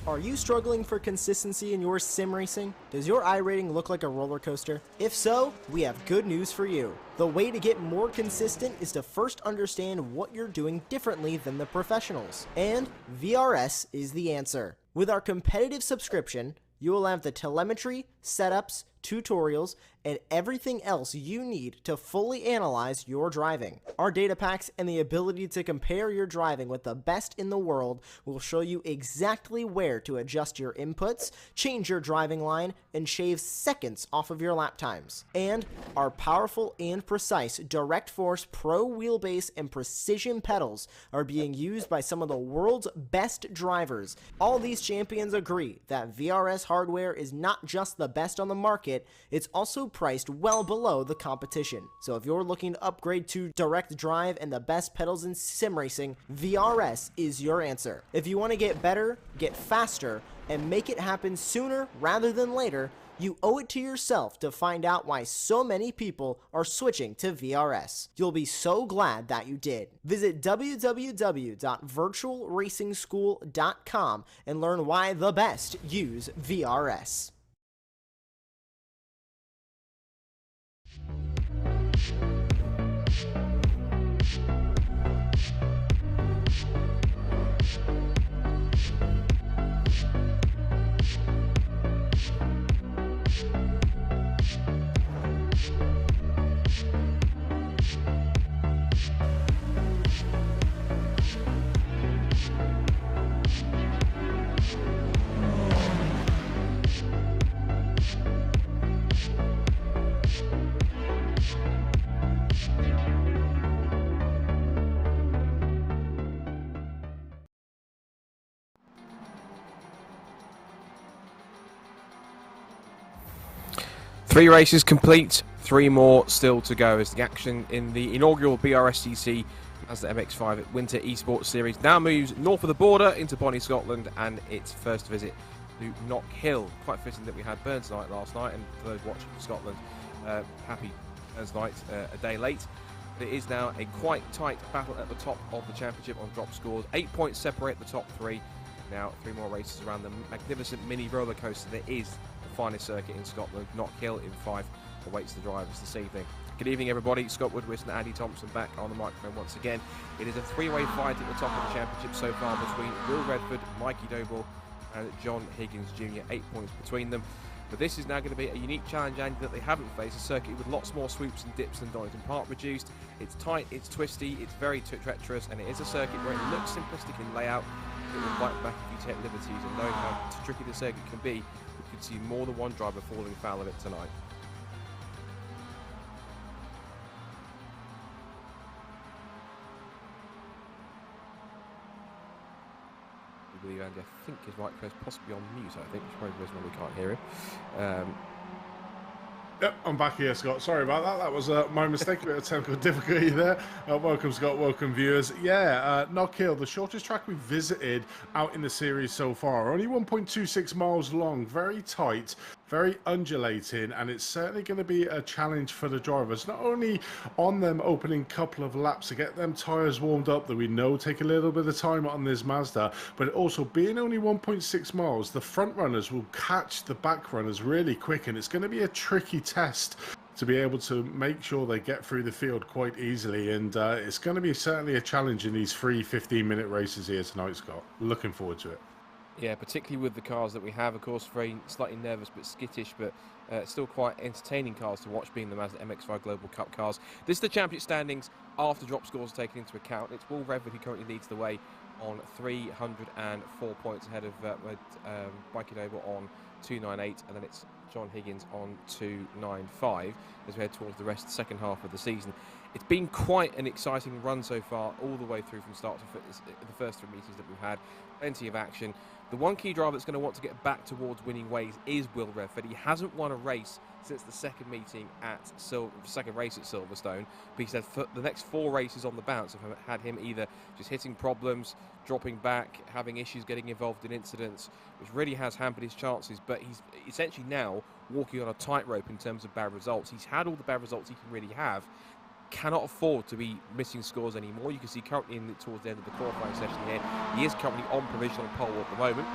Are you struggling for consistency in your sim racing? Does your iRating look like a roller coaster? If so, we have good news for you. The way to get more consistent is to first understand what you're doing differently than the professionals. And VRS is the answer. With our competitive subscription, you will have the telemetry, setups, tutorials, and everything else you need to fully analyze your driving. Our data packs and the ability to compare your driving with the best in the world will show you exactly where to adjust your inputs, change your driving line, and shave seconds off of your lap times. And our powerful and precise Direct Force Pro wheelbase and precision pedals are being used by some of the world's best drivers. All these champions agree that VRS hardware is not just the best on the market, it's also priced well below the competition. So if you're looking to upgrade to direct drive and the best pedals in sim racing, VRS is your answer. If you want to get better, get faster, and make it happen sooner rather than later, you owe it to yourself to find out why so many people are switching to VRS. You'll be so glad that you did. Visit www.virtualracingschool.com and learn why the best use VRS. Three races complete, three more still to go as the action in the inaugural BRSCC Mazda MX-5 Winter Esports Series now moves north of the border into Bonnie, Scotland, and its first visit to Knockhill. Quite fitting that we had Burns Night last night, and for those watching from Scotland, happy Burns Night a day late. But it is now a quite tight battle at the top of the championship on drop scores. 8 points separate the top three. Now 3 more races around the magnificent mini roller coaster that is the finest circuit in Scotland. Knockhill in 5 awaits the drivers this evening. Good evening, everybody. Scott Woodward and Andy Thompson back on the microphone once again. It is a three-way fight at the top of the championship so far between Will Redford, Mikey Doble and John Higgins Jr. 8 points between them. But this is now going to be a unique challenge, Andy, that they haven't faced. A circuit with lots more swoops and dips than Donington Park produced. It's tight, it's twisty, it's very treacherous, and it is a circuit where it looks simplistic in layout. It will bite back if you take liberties, and knowing how tricky the circuit can be, we could see more than one driver falling foul of it tonight. I believe Andy, I think his microphone is possibly on mute, I think, which probably is when we can't hear him. Yep, I'm back here, Scott. Sorry about that. That was my mistake. A bit of technical difficulty there. Welcome, Scott. Welcome, viewers. Yeah, Knockhill, the shortest track we've visited out in the series so far. Only 1.26 miles long. Very tight, very undulating, and it's certainly going to be a challenge for the drivers. Not only on them opening couple of laps to get them tyres warmed up that we know take a little bit of time on this Mazda, but also being only 1.6 miles, the front runners will catch the back runners really quick, and it's going to be a tricky test to be able to make sure they get through the field quite easily, and it's going to be certainly a challenge in these 3 15-minute races here tonight, Scott. Looking forward to it. Yeah, particularly with the cars that we have, of course, very slightly nervous but skittish, but still quite entertaining cars to watch, being the Mazda MX-5 Global Cup cars. This is the championship standings after drop scores are taken into account. It's Will Redford who currently leads the way on 304 points ahead of Mikey Doble on 298, and then it's John Higgins on 295 as we head towards the rest of the second half of the season. It's been quite an exciting run so far, all the way through from start to the first 3 meetings that we've had. Plenty of action. The one key driver that's going to want to get back towards winning ways is Will Redford. He hasn't won a race since the second meeting at second race at Silverstone, but he said for the next 4 races on the bounce have had him either just hitting problems, dropping back, having issues getting involved in incidents, which really has hampered his chances. But he's essentially now walking on a tightrope in terms of bad results. He's had all the bad results he can really have. Cannot afford to be missing scores anymore. You can see currently towards the end of the qualifying session here, he is currently on provisional pole at the moment.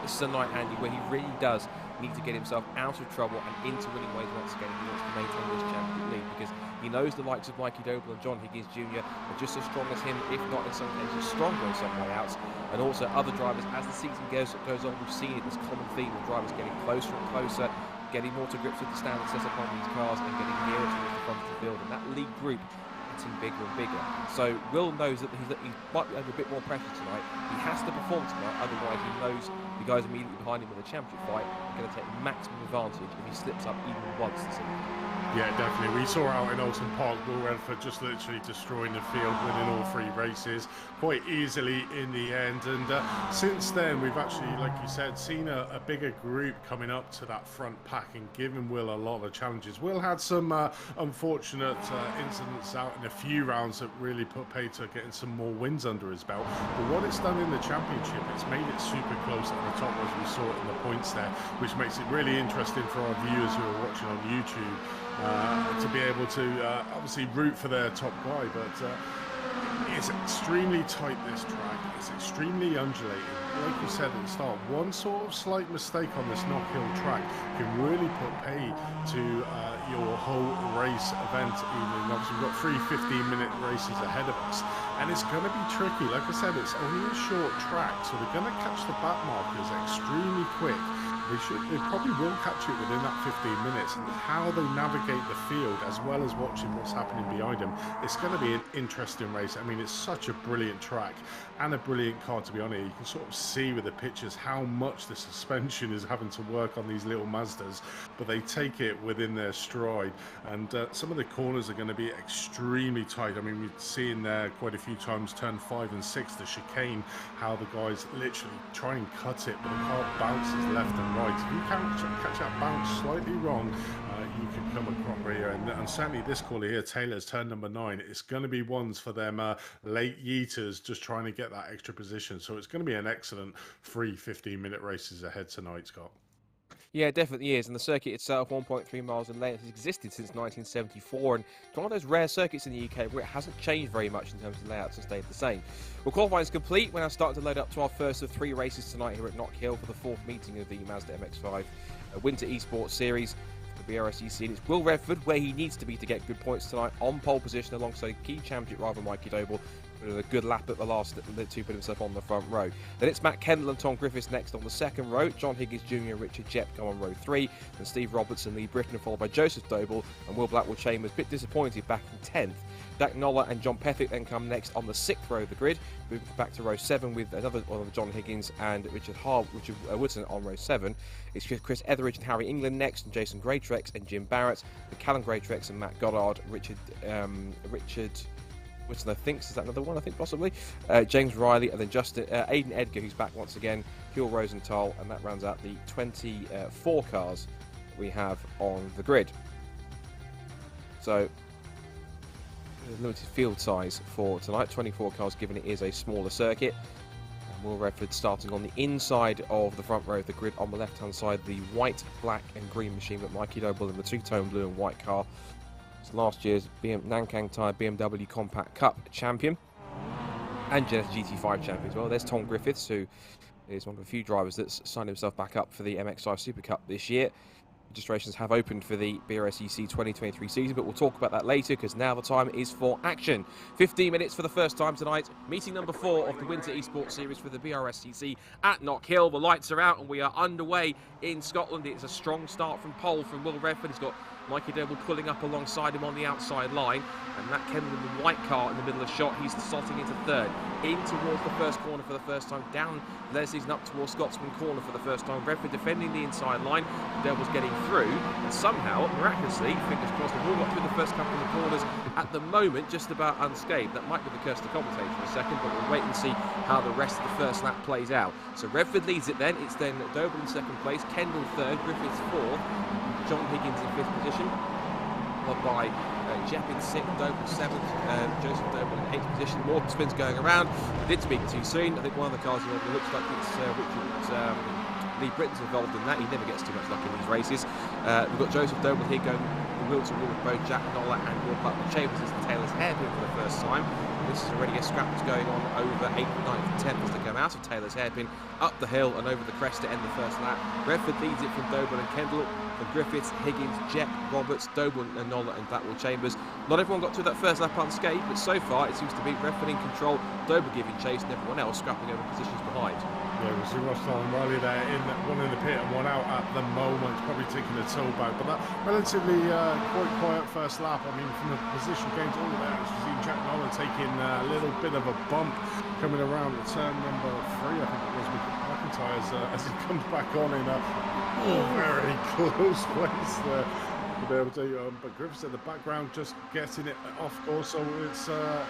This is a night, Andy, where he really does need to get himself out of trouble and into winning ways once again if he wants to maintain this championship lead, because he knows the likes of Mikey Doble and John Higgins Jr. are just as strong as him, if not in some cases stronger in some layouts. And also other drivers, as the season goes on, we've seen it, this common theme of drivers getting closer and closer, getting more to grips with the standards set upon these cars and getting nearer towards the front of the field. And that lead group getting bigger and bigger. So Will knows that he might be under a bit more pressure tonight. He has to perform tonight, otherwise he knows the guys immediately behind him in the championship fight are going to take maximum advantage if he slips up even once this evening. Yeah, definitely. We saw out in Oulton Park, Will Redford just literally destroying the field, winning all 3 races quite easily in the end. And since then, we've actually, like you said, seen a bigger group coming up to that front pack and giving Will a lot of challenges. Will had some unfortunate incidents out in a few rounds that really put pay to getting some more wins under his belt. But what it's done in the championship, it's made it super close at the top, as we saw in the points there, which makes it really interesting for our viewers who are watching on YouTube. To be able to obviously root for their top guy, but it's extremely tight, this track. It's extremely undulating. Like you said at the start, one sort of slight mistake on this Knockhill track can really put pay to your whole race event evening. Obviously, we've got 3 15-minute races ahead of us, and it's going to be tricky. Like I said, it's only a short track, so they're going to catch the back markers extremely quick. They probably will catch it within that 15 minutes, and how they navigate the field as well as watching what's happening behind them, it's going to be an interesting race. I mean, it's such a brilliant track and a brilliant car to be on it. You can sort of see with the pictures how much the suspension is having to work on these little Mazdas, but they take it within their stride, and some of the corners are going to be extremely tight. I mean, we've seen there quite a few times, turn 5 and 6, the chicane, how the guys literally try and cut it, but the car bounces left and right. If you can catch that bounce slightly wrong, you can come across here. And certainly this caller here, Taylor's turn number 9, it's going to be ones for them late yeeters just trying to get that extra position. So it's going to be an excellent 3 15-minute races ahead tonight, Scott. Yeah, it definitely is. And the circuit itself, 1.3 miles in length, has existed since 1974. And it's one of those rare circuits in the UK where it hasn't changed very much in terms of layouts and stayed the same. Well, qualifying is complete. We're now starting to load up to our first of 3 races tonight here at Knockhill for the 4th meeting of the Mazda MX-5 Winter Esports Series. The BRSCC, and it's Will Redford where he needs to be to get good points tonight, on pole position alongside key championship rival Mikey Doble, with a good lap at the last to put himself on the front row. Then it's Matt Kendall and Tom Griffiths next on the 2nd row, John Higgins Jr. and Richard Jepp come on row 3, and Steve Robertson, Lee Britton, followed by Joseph Doble and Will Blackwell Chambers, a bit disappointed back in 10th. Jack Noller and John Pethick then come next on the 6th row of the grid, moving back to row 7 with another one of John Higgins and Richard Woodson on row 7. It's Chris Etheridge and Harry England next, and Jason Greatrex and Jim Barrett, and Callum Greatrex and Matt Goddard, Richard Woodson, I think, is that another one? I think possibly. James Riley, and then Aidan Edgar, who's back once again, Huel Rosenthal, and that rounds out the 24 cars we have on the grid. So, limited field size for tonight, 24 cars, given it is a smaller circuit. And Will Redford starting on the inside of the front row of the grid, on the left hand side, the white, black and green machine with Mikey Doble in the two-tone blue and white car. It's last year's Nankang Tyre BMW Compact Cup champion and Genesis GT5 champion as well. There's Tom Griffiths, who is one of a few drivers that's signed himself back up for the MX-5 Super Cup this year. Registrations have opened for the BRSCC 2023 season, but we'll talk about that later, because now the time is for action. 15 minutes for the first time tonight. Meeting number 4 of the Winter Esports Series for the BRSCC at Knockhill. The lights are out and we are underway in Scotland. It's a strong start from pole from Will Redford. He's got Mikey Doble pulling up alongside him on the outside line, and Matt Kendall in the white car in the middle of the shot. He's slotting into 3rd, in towards the first corner for the first time, down Leslie's and up towards Scotsman corner for the first time. Redford defending the inside line, Doble's getting through, and somehow, miraculously, fingers crossed, they've all got through the first couple of the corners at the moment, just about unscathed. That might be the curse to commentate for a second, but we'll wait and see how the rest of the first lap plays out. So Redford leads it then. It's then Doble in 2nd place, Kendall 3rd, Griffiths 4th, John Higgins in 5th position, followed by Jepp in 6th, Doble 7th, Joseph Doble in 8th position. More spins going around. I did speak too soon. I think one of the cars looks like it's Richard Lee Britton's involved in that. He never gets too much luck in these races. We've got Joseph Doble here going the wheel to wheel with both Jack Noller and Will Butler Chambers as the Taylor's hairpin for the first time. This is already a scrap that's going on over 8th, 9th and 10th as they come out of Taylor's hairpin, up the hill and over the crest to end the first lap. Redford leads it from Doble and Kendall, from Griffiths, Higgins, Jepp, Roberts, Doble and Noller and Blackwell Chambers. Not everyone got through that first lap unscathed, but so far it seems to be Redford in control, Doble giving chase and everyone else scrapping over positions behind. Yeah, we see Rostal and Riley there, one in the pit and one out at the moment, probably taking a toe back. But that relatively quite quiet first lap. I mean, from the position gains all the way out, we've seen Jack Noller taking a little bit of a bump coming around the turn number 3, I think it was, with McIntyre as he comes back on in a very close place there. To be able to, but Griffiths in the background just getting it off course, so it's a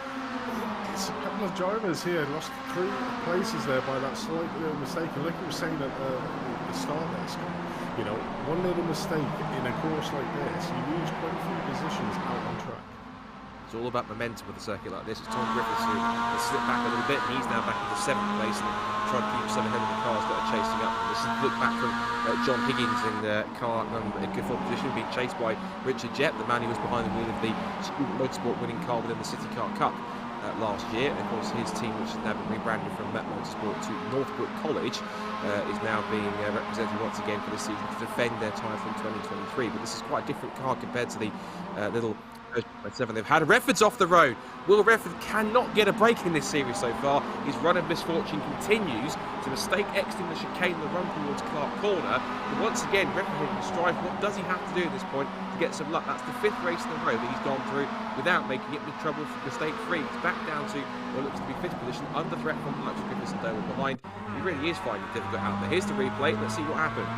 couple of drivers here lost 3 places there by that slight little mistake. And like you were saying at the start there, Scott, you know, one little mistake in a course like this, you lose quite a few positions out on track. It's all about momentum with a circuit like this. It's Tom Griffiths who has slipped back a little bit, and he's now back into 7th place and trying to keep himself ahead of the cars that are chasing up. This is a look back from John Higgins in car number in good form position, being chased by Richard Jepp, the man who was behind the wheel of the Student Motorsport winning car within the City Car Cup last year. And of course, his team, which has now been rebranded from Met Motorsport to Northbrook College, is now being represented once again for this season to defend their title from 2023. But this is quite a different car compared to the little 7 they've had. Redford's off the road. Will Redford cannot get a break in this series so far. His run of misfortune continues to mistake exiting the chicane and the run towards Clark Corner. But once again, Redford hitting stride. What does he have to do at this point to get some luck? That's the 5th race in a row that he's gone through without making it with trouble, mistake free. He's back down to what looks to be 5th position, under threat from the likes of Griffiths and Doble behind. He really is finding it difficult out there. Here's the replay. Let's see what happened.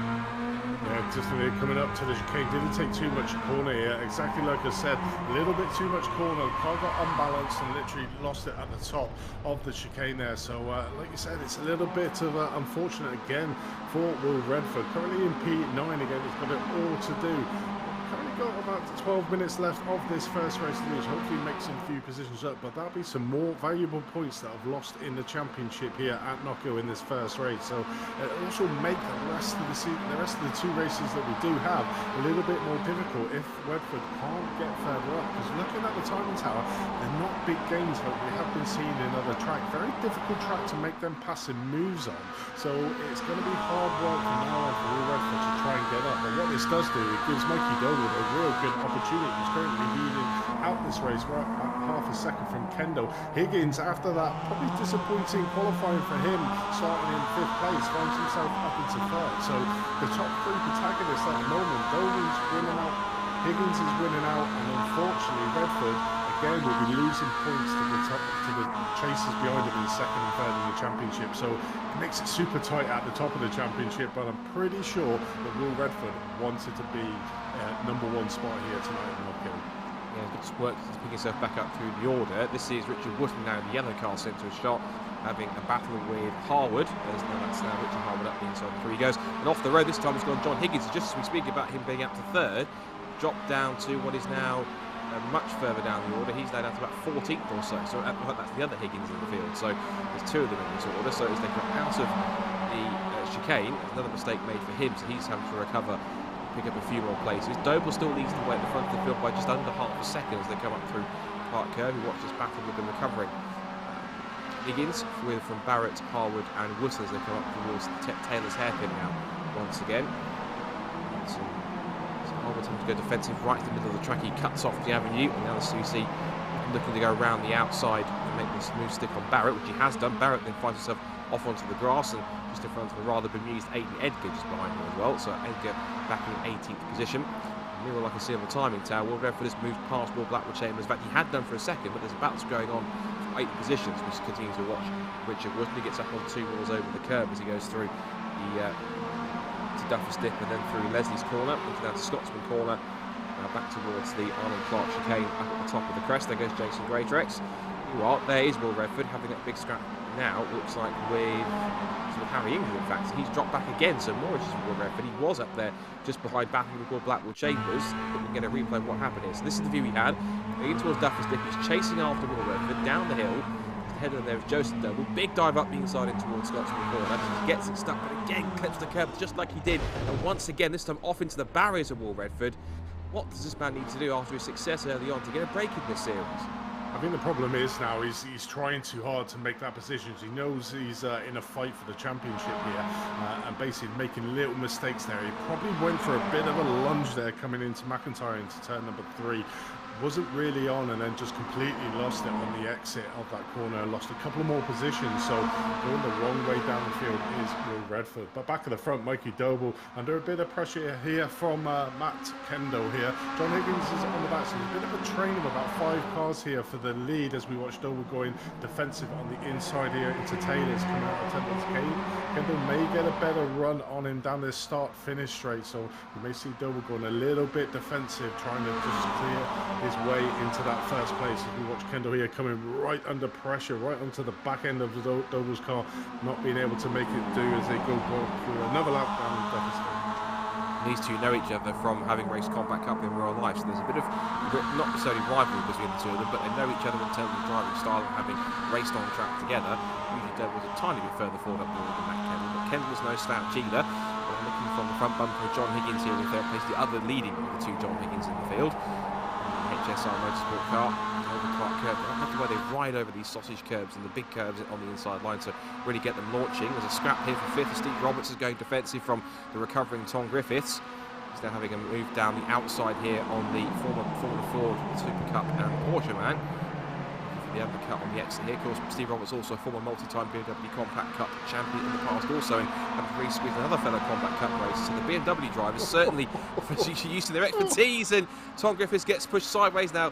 Yeah, just coming up to the chicane, didn't take too much corner here. Exactly like I said, a little bit too much corner. Car got unbalanced and literally lost it at the top of the chicane there. So, like you said, it's a little bit of unfortunate again for Will Redford. Currently in P9 again, he's got it all to do. Currently got about 12 minutes left of this first race to lose. Hopefully make some few positions up, but that'll be some more valuable points that I've lost in the championship here at Knockhill in this first race. So it'll also make the rest of the 2 races that we do have a little bit more difficult if Redford can't get further up. Because looking at the timing tower, they're not big gains like we have been seeing in other track. Very difficult track to make them passive moves on. So it's going to be hard work from now on for Will Redford to try and get up. But what this does do, it gives Mikey Doble a real good opportunity. He's currently leading out this race. We're at half a second from Kendall. Higgins, after that probably disappointing qualifying for him, starting in 5th place, finds himself up into 3rd. So the top 3 protagonists at the moment, Doble's winning out, Higgins is winning out, and unfortunately Redford again will be losing points to the chasers behind him in 2nd and 3rd in the championship. So it makes it super tight at the top of the championship, but I'm pretty sure that Will Redford wanted to be number 1 spot here tonight in Knockhill. Yeah, good work to pick himself back up through the order. This is Richard Woodman now in the yellow car centre shot, having a battle with Harwood. That's now Richard Harwood up the inside. Through he goes. And off the road this time has gone John Higgins. Just as we speak about him being up to 3rd, dropped down to what is now much further down the order. He's now down to about 14th or so. So that's the other Higgins in the field. So there's 2 of them in this order. So as they come out of the chicane, another mistake made for him. So he's having to recover, pick up a few more places. Doble still leads the way at the front of the field by just under half a second as they come up through Park Curve. We watch this battle with them recovering. Higgins from Barrett, Harwood and Wood as they come up towards Taylor's hairpin now once again. So Harwood having to go defensive right to the middle of the track. He cuts off the avenue, and now the CC looking to go around the outside and make this smooth stick on Barrett, which he has done. Barrett then finds himself off onto the grass and just in front of a rather bemused Aiden Edgar just behind him as well. So Edgar back in 18th position. Meanwhile, like I see on the timing tower, Will Redford has moved past Will Blackwell Chambers. In fact, he had done for a second, but there's a battle going on for 8 positions. We continue to watch Richard Wood. He gets up on 2 wheels over the curb as he goes through the to Duffus Dip and then through Leslie's corner, into down to Scotsman corner. Now back towards the Arnold Clark chicane up at the top of the crest. There goes Jason Greatrex. There is Will Redford having that big scrap now, looks like with Harry Ingram. In fact, he's dropped back again, so more issues with Will Redford. He was up there just behind battling with Will Blackwell Chambers, but we can get a replay of what happened here. So this is the view he had, in towards Duffus Dip. He's chasing after Will Redford down the hill. Ahead of them there is Joseph Doble. Big dive up the inside in towards Scotsman corner. He gets it stuck, but again clips the curb just like he did. And once again, this time off into the barriers of Will Redford. What does this man need to do after his success early on to get a break in this series? I think the problem is now he's trying too hard to make that position. He knows he's in a fight for the championship here, and basically making little mistakes there. He probably went for a bit of a lunge there coming into McIntyre into turn number 3. Wasn't really on, and then just completely lost it on the exit of that corner. Lost a couple more positions, so going the wrong way down the field is Will Redford. But back at the front, Mikey Doble under a bit of pressure here from Matt Kendall here. John Higgins is on the back, so there's a bit of a train of about 5 cars here for the lead as we watch Doble going defensive on the inside here into Taylor's coming out of attendance. Kendall may get a better run on him down this start-finish straight, so we may see Doble going a little bit defensive, trying to just clear his way into that first place as we watch Kendall here coming right under pressure, right onto the back end of Doble's car, not being able to make it do as they go through another lap down deficit. These two know each other from having raced Combat Cup in real life, so there's a bit of, not necessarily rivalry between the two of them, but they know each other in terms of driving style and having raced on track together. Usually Doble's a tiny bit further forward up the road than Matt Kendall, but Kendall's no slouch either. Looking from the front bumper of John Higgins here in third place, the other leading of the 2 John Higgins in the field. HSR Motorsport car, over Clark curve. I love the way they ride over these sausage curbs and the big curves on the inside line to really get them launching. There's a scrap here for 5th. Steve Roberts is going defensive from the recovering Tom Griffiths. He's now having a move down the outside here on the former Ford Super Cup and Porsche man. The undercut on the exit here. Of course, Steve Roberts also a former multi-time BMW Compact Cup champion in the past also, and having raced with another fellow Compact Cup racer. So the BMW drivers certainly used to their expertise, and Tom Griffiths gets pushed sideways now.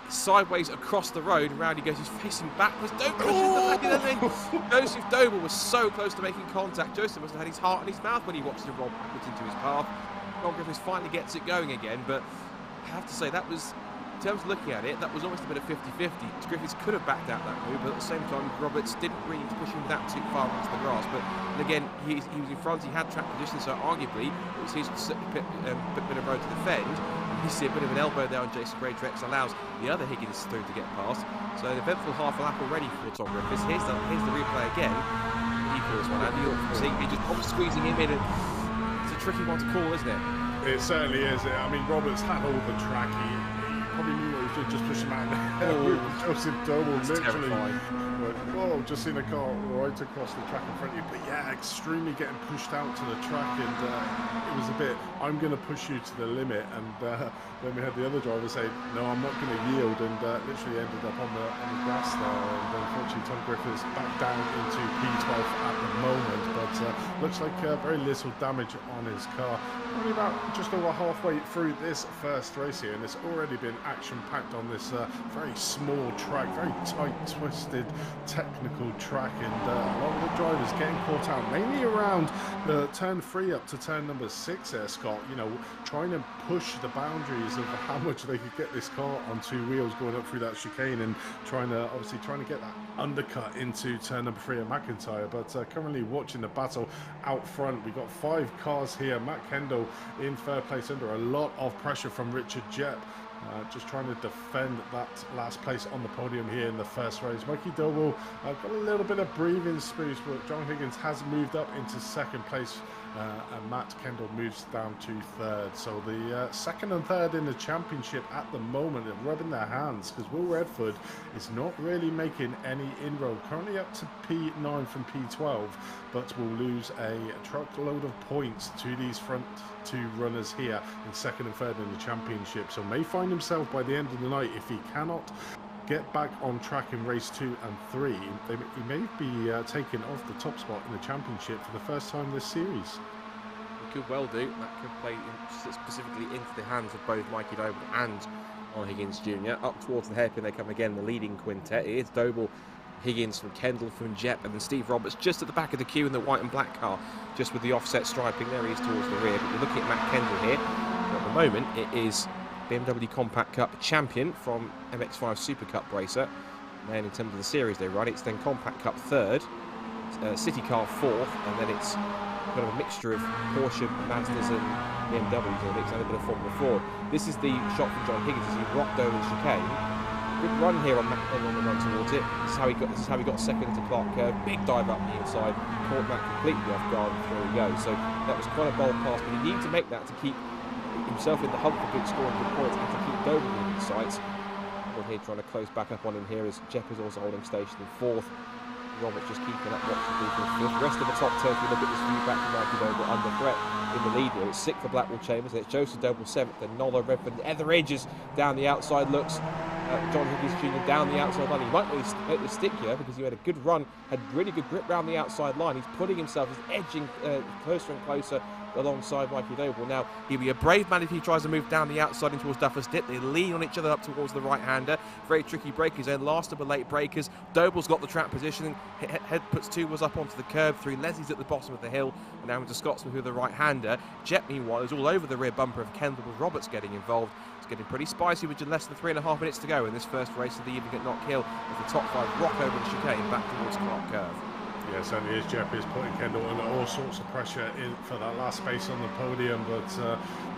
Sideways across the road, and round he goes. He's facing backwards. Don't push him back in the thing. Joseph Doble was so close to making contact. Joseph must have had his heart in his mouth when he watched him roll backwards into his path. Tom Griffiths finally gets it going again, but I have to say that was, in terms of looking at it, that was almost a bit of 50-50. Griffiths could have backed out that move, but at the same time, Roberts didn't really push him that too far into the grass. But and again, he was in front, he had track position, so arguably it was his bit of road to defend. You see a bit of an elbow there on Jason Greatrex, allows the other Higgins through to get past. So an eventful half a lap already for Tom Griffiths. Here's the replay again. He calls one out. He just squeezing him in. It's a tricky one to call, isn't it? It certainly is. I mean, Roberts had all the track. He probably knew what he was doing, just push him out there. Joseph Doble literally went, whoa, just seen a car right across the track in front of you. But yeah, extremely getting pushed out to the track, and it was a bit, I'm going to push you to the limit. And then we had the other driver say, no, I'm not going to yield, and literally ended up on the grass there. And unfortunately, Tom Griffiths back down into P12 at the moment, but looks like very little damage on his car. Only about just over halfway through this first race here, and it's already been action-packed on this very small track, very tight, twisted, technical track, and a lot of the drivers getting caught out, mainly around the turn 3 up to turn number 6 there, Scott, you know, trying to push the boundaries of how much they could get this car on 2 wheels going up through that chicane, and trying to get that undercut into turn number 3 at McIntyre. But currently watching the battle out front, we got 5 cars here. Matt Kendall in third place under a lot of pressure from Richard Jepp. Just trying to defend that last place on the podium here in the first race. Mikey Doble got a little bit of breathing space, but John Higgins has moved up into second place, and Matt Kendall moves down to third. So the second and third in the championship at the moment are rubbing their hands, because Will Redford is not really making any inroad. Currently up to P9 from P12, but will lose a truckload of points to these front 2 runners here in second and third in the championship. So may find himself by the end of the night, if he cannot get back on track in race 2 and 3, he may be taken off the top spot in the championship for the first time this series. It could well do. That could play specifically into the hands of both Mikey Doble and John Higgins Jr. Up towards the hairpin they come again, the leading quintet. It is Doble, Higgins from Kendall, from Jepp, and then Steve Roberts just at the back of the queue in the white and black car, just with the offset striping. There he is towards the rear. But we're looking at Matt Kendall here. At the moment, it is BMW Compact Cup champion from MX-5 Super Cup racer. And in terms of the series they run, it's then Compact Cup third, City Car fourth, and then it's kind of a mixture of Porsche, Mazdas and BMWs in the mix, and a bit of Formula Ford. This is the shot from John Higgins as he rocked over the chicane. Good run here on the run towards it. This is how he got second to Clark curve. Big dive up the inside, caught that completely off guard, and there he goes. So that was quite a bold pass, but he needed to make that to keep in himself in the hunt for good score and good points and to keep Doble in sights. We're here trying to close back up on him here as Jepp is also holding station in 4th. Roberts just keeping up what should be for 5th. The rest of the top 10, if you look at this view back to Mikey Doble under threat in the lead here. It's 6th for Blackwell Chambers, and it's Joseph Doble 7th, and Nola Redford, Ether Edges down the outside looks. John Higgins Jr. down the outside line. He might really hit the stick here because he had a good run, had really good grip round the outside line. He's putting himself, he's edging closer and closer alongside Mikey Doble. Now, he'll be a brave man if he tries to move down the outside in towards Duffer's Dip. They lean on each other up towards the right-hander. Very tricky breakers then. Last of the late breakers. Doble's got the trap positioning. Head puts 2 wheels up onto the curb. 3 Leslie's at the bottom of the hill. And now into Scotsman who are the right-hander. Jepp, meanwhile, is all over the rear bumper of Kendall with Roberts getting involved. It's getting pretty spicy with just less than 3.5 minutes to go in this first race of the evening at Knockhill as the top 5 rock over the chicane back towards Clark Curve. Yeah, certainly is. Jepp is putting Kendall under all sorts of pressure in for that last space on the podium, but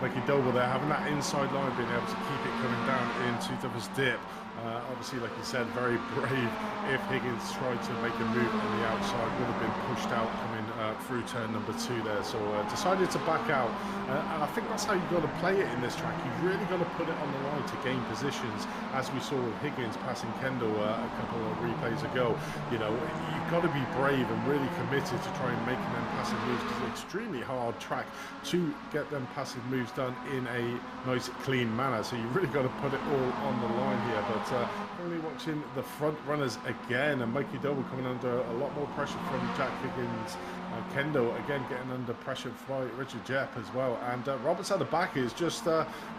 Mikey Doble there having that inside line, being able to keep it coming down into Duffer's Dip. Obviously, like you said, very brave. If Higgins tried to make a move on the outside, would have been pushed out coming through turn number 2 there. So decided to back out. And I think that's how you've got to play it in this track. You've really got to put it on the line to gain positions, as we saw with Higgins passing Kendall a couple of replays ago. You know, you've got to be brave and really committed to try and making them passing moves, because it's an extremely hard track to get them passing moves done in a nice, clean manner. So you've really got to put it all on the line here. But currently watching the front runners again, and Mikey Doble coming under a lot more pressure from Jack Higgins. Kendall again getting under pressure by Richard Jepp as well, and Roberts at the back is just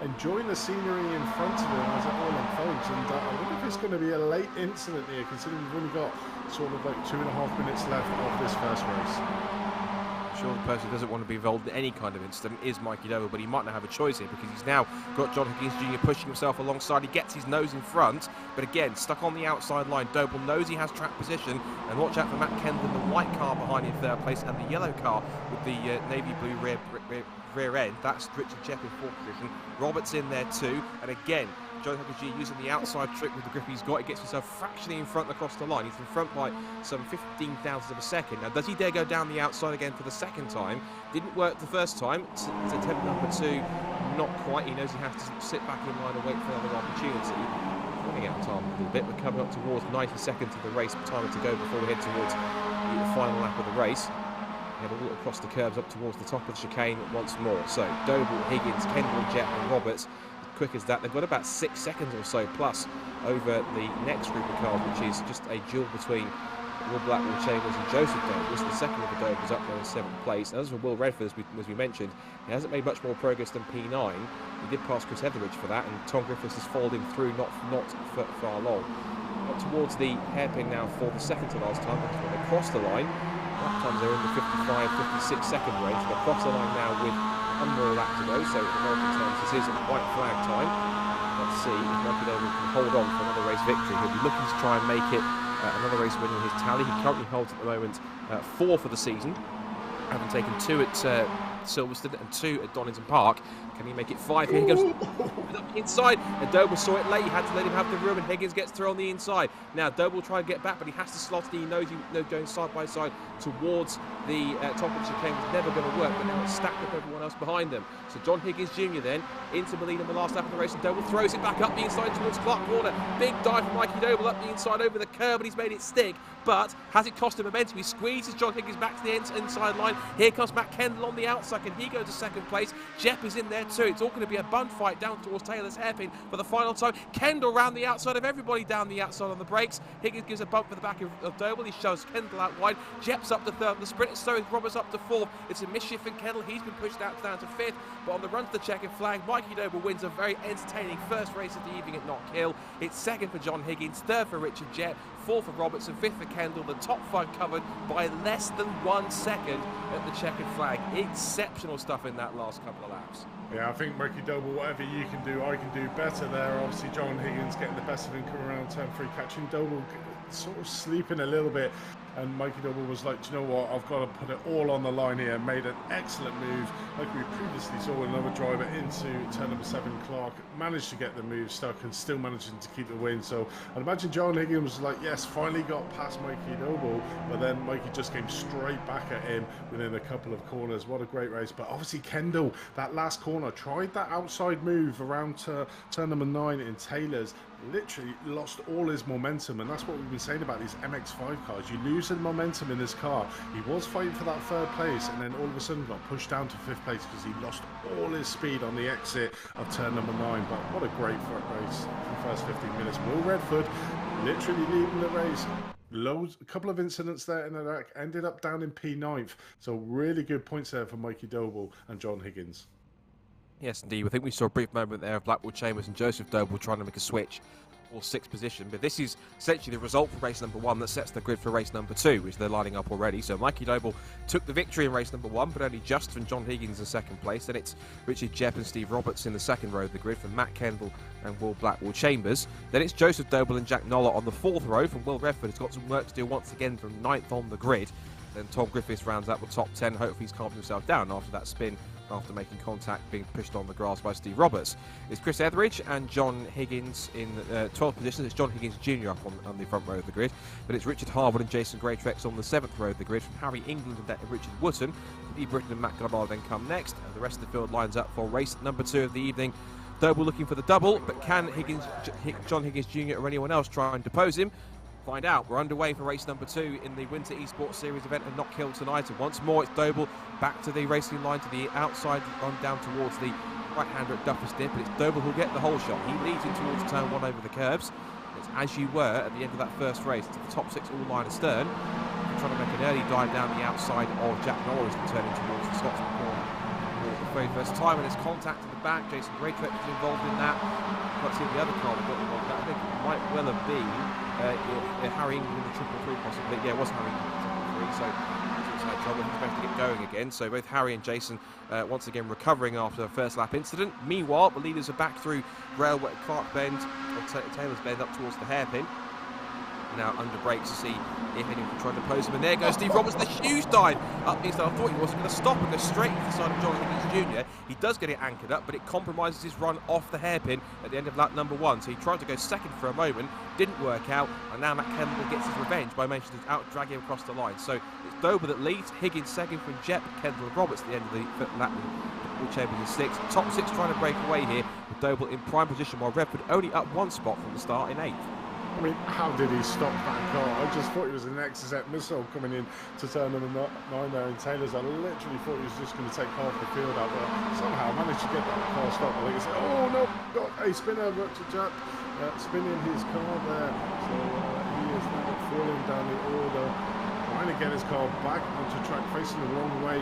enjoying the scenery in front of him as it all unfolds. And I wonder if it's going to be a late incident here, considering we've only got sort of like 2.5 minutes left of this first race. I'm sure the person who doesn't want to be involved in any kind of incident is Mikey Doble, but he might not have a choice here because he's now got John Higgins Jr. pushing himself alongside. He gets his nose in front, but again, stuck on the outside line. Doble knows he has track position, and watch out for Matt Kendall in the white car behind in 3rd place, and the yellow car with the navy blue rear end. That's Richard Jepp in 4th position. Roberts in there too, and again, John Higgins Jr. using the outside trick with the grip he's got. He gets himself fractionally in front across the line. He's in front by some 15 thousandths of a second. Now, does he dare go down the outside again for the second time? Didn't work the first time. It's attempt number 2, not quite. He knows he has to sit back in line and wait for another opportunity. Running out of time a little bit. We're coming up towards 90 seconds of the race time to go before we head towards the final lap of the race. Head all across the curves up towards the top of the chicane once more. So Doble, Higgins, Kendall, Jepp and Roberts, quick as that. They've got about 6 seconds or so plus over the next group of cars, which is just a duel between Will Blackwell Chambers and Joseph Doble. The second of the Dobles up there in 7th place. And as for Will Redford, as we mentioned, he hasn't made much more progress than P9. He did pass Chris Etheridge for that, and Tom Griffiths has followed him through not for far long. Up towards the hairpin now for the second to last time. That's when they cross the line. Lap times are in the 55, 56 second range. They'll cross the line now with under a lap to go, so in American terms this is a white flag time. Let's see if Mikey Doble can hold on for another race victory. He'll be looking to try and make it another race win in his tally. He currently holds at the moment 4 for the season, having taken 2 at Silverstone and 2 at Donington Park. Can he make it 5? Here he goes up the inside, and Doble saw it late. He had to let him have the room, and Higgins gets through on the inside. Now Doble will try and get back, but he has to slot it. He knows going side by side towards the top of the chicane was never going to work, but now it's stacked up everyone else behind them. So John Higgins Jr. then into the lead in the last lap of the race, and Doble throws it back up the inside towards Clark Corner. Big dive from Mikey Doble up the inside over the curb, and he's made it stick. But has it cost him momentum? He squeezes John Higgins back to the inside line. Here comes Matt Kendall on the outside, and he goes to 2nd place. Jepp is in there too. It's all going to be a bun fight down towards Taylor's hairpin for the final time. Kendall round the outside of everybody down the outside on the brakes. Higgins gives a bump for the back of Doble. He shoves Kendall out wide. Jepp's up to 3rd the sprint, so is Roberts up to 4th. It's a mischief in Kendall. He's been pushed out down to 5th. But on the run to the checkered flag, Mikey Doble wins a very entertaining first race of the evening at Knockhill. It's 2nd for John Higgins, 3rd for Richard Jepp, 4th for Roberts, and 5th for Kendall. The top 5 covered by less than 1 second at the checkered flag. Exceptional stuff in that last couple of laps. Yeah, I think Mikey Doble, whatever you can do, I can do better there. Obviously, John Higgins getting the best of him coming around turn 3, catching Doble sort of sleeping a little bit. And Mikey Doble was like, do you know what, I've got to put it all on the line here. Made an excellent move. Like we previously saw another driver into turn number 7, Clark, managed to get the move stuck and still managing to keep the win. So I'd imagine John Higgins was like, yes, finally got past Mikey Doble, but then Mikey just came straight back at him within a couple of corners. What a great race. But obviously Kendall, that last corner corner, tried that outside move around to turn number 9 in Taylor's, literally lost all his momentum, and that's what we've been saying about these MX-5 cars. You lose the momentum in this car. He was fighting for that 3rd place, and then all of a sudden got pushed down to 5th place because he lost all his speed on the exit of turn number 9. But what a great front race for the first 15 minutes. Will Redford literally leading the race. A couple of incidents there in the back, ended up down in P9th. So really good points there for Mikey Doble and John Higgins. Yes, indeed. I think we saw a brief moment there of Blackpool Chambers and Joseph Doble trying to make a switch for 6th position. But this is essentially the result for race number 1 that sets the grid for race number 2, which they're lining up already. So Mikey Doble took the victory in race number 1, but only just from John Higgins in 2nd place. Then it's Richard Jepp and Steve Roberts in the 2nd row of the grid from Matt Kendall and Will Blackpool Chambers. Then it's Joseph Doble and Jack Noller on the 4th row from Will Redford, who's got some work to do once again from 9th on the grid. Then Tom Griffiths rounds out the top 10. Hopefully he's calmed himself down after that spin, after making contact, being pushed on the grass by Steve Roberts. It's Chris Etheridge and John Higgins in 12th position. It's John Higgins Jr. up on the front row of the grid. But it's Richard Harwood and Jason Greatrex on the 7th row of the grid from Harry England and Richard Wootton. Lee Britton and Matt Gallagher then come next. And the rest of the field lines up for race number 2 of the evening. Doble looking for the double, but can John Higgins Jr. or anyone else try and depose him? Find out. We're underway for race number 2 in the Winter Esports Series event at Knockhill tonight. And once more, it's Doble back to the racing line, to the outside, on down towards the right-hander at Duffus Dip. But it's Doble who'll get the whole shot. He leads in towards turn 1 over the curbs. It's as you were at the end of that first race, to the top 6 all line astern. Trying to make an early dive down the outside of Jack Norris and turning towards the Scotsman corner for the very first time. And it's contact in the back. Jason Greatrex is involved in that. Let's see if the other car that got involved in that. I think it might well have been Harry England in the 333 possibly. Yeah, it was Harry England in the 333, so he's had trouble. He's supposed to get going again. So both Harry and Jason once again recovering after a first lap incident. Meanwhile, the leaders are back through Railway, Clark Bend, or Taylor's Bend up towards the hairpin. Now under brakes to see if anyone can try to pose him. And there goes Steve Roberts. The shoes died up the side. I thought he wasn't going to stop and go straight to the side of John Higgins Jr. He does get it anchored up, but it compromises his run off the hairpin at the end of lap number 1. So he tried to go second for a moment, didn't work out, and now Matt Kendall gets his revenge by managing to out-drag him across the line. So it's Doble that leads, Higgins second from Jepp, Kendall and Roberts at the end of the lap. Will Chambers in 6th. Top 6 trying to break away here, with Doble in prime position, while Redford only up 1 spot from the start in 8th. I mean, how did he stop that car? I just thought it was an Exocet missile coming in to turn number 9 there in Taylor's. I literally thought he was just going to take half the field out there. Somehow managed to get that car stopped. I think it's, oh no, got a spinner, Richard Jepp spinning his car there. So he is now falling down the order, trying to get his car back onto track, facing the wrong way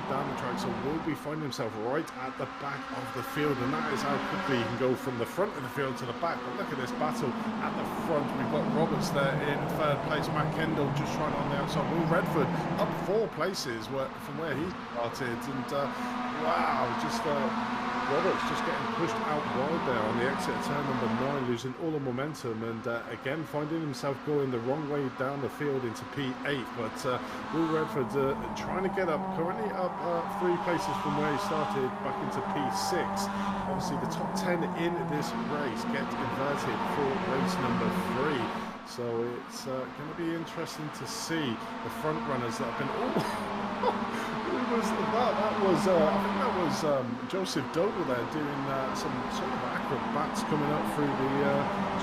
down the track. So will be finding himself right at the back of the field, and that is how quickly he can go from the front of the field to the back. But look at this battle at the front. We've got Roberts there in 3rd place, Matt Kendall just trying on the outside. Will Redford up 4 places from where he started, and wow, just Roberts just getting pushed out wide there on the exit of turn number 9, losing all the momentum, and again finding himself going the wrong way down the field into P8. But Will Redford trying to get up, currently up 3 places from where he started, back into P6. Obviously the top 10 in this race get inverted for race number 3. So it's going to be interesting to see the front runners that have been I think that was Joseph Doble there doing some sort of acrobats coming up through the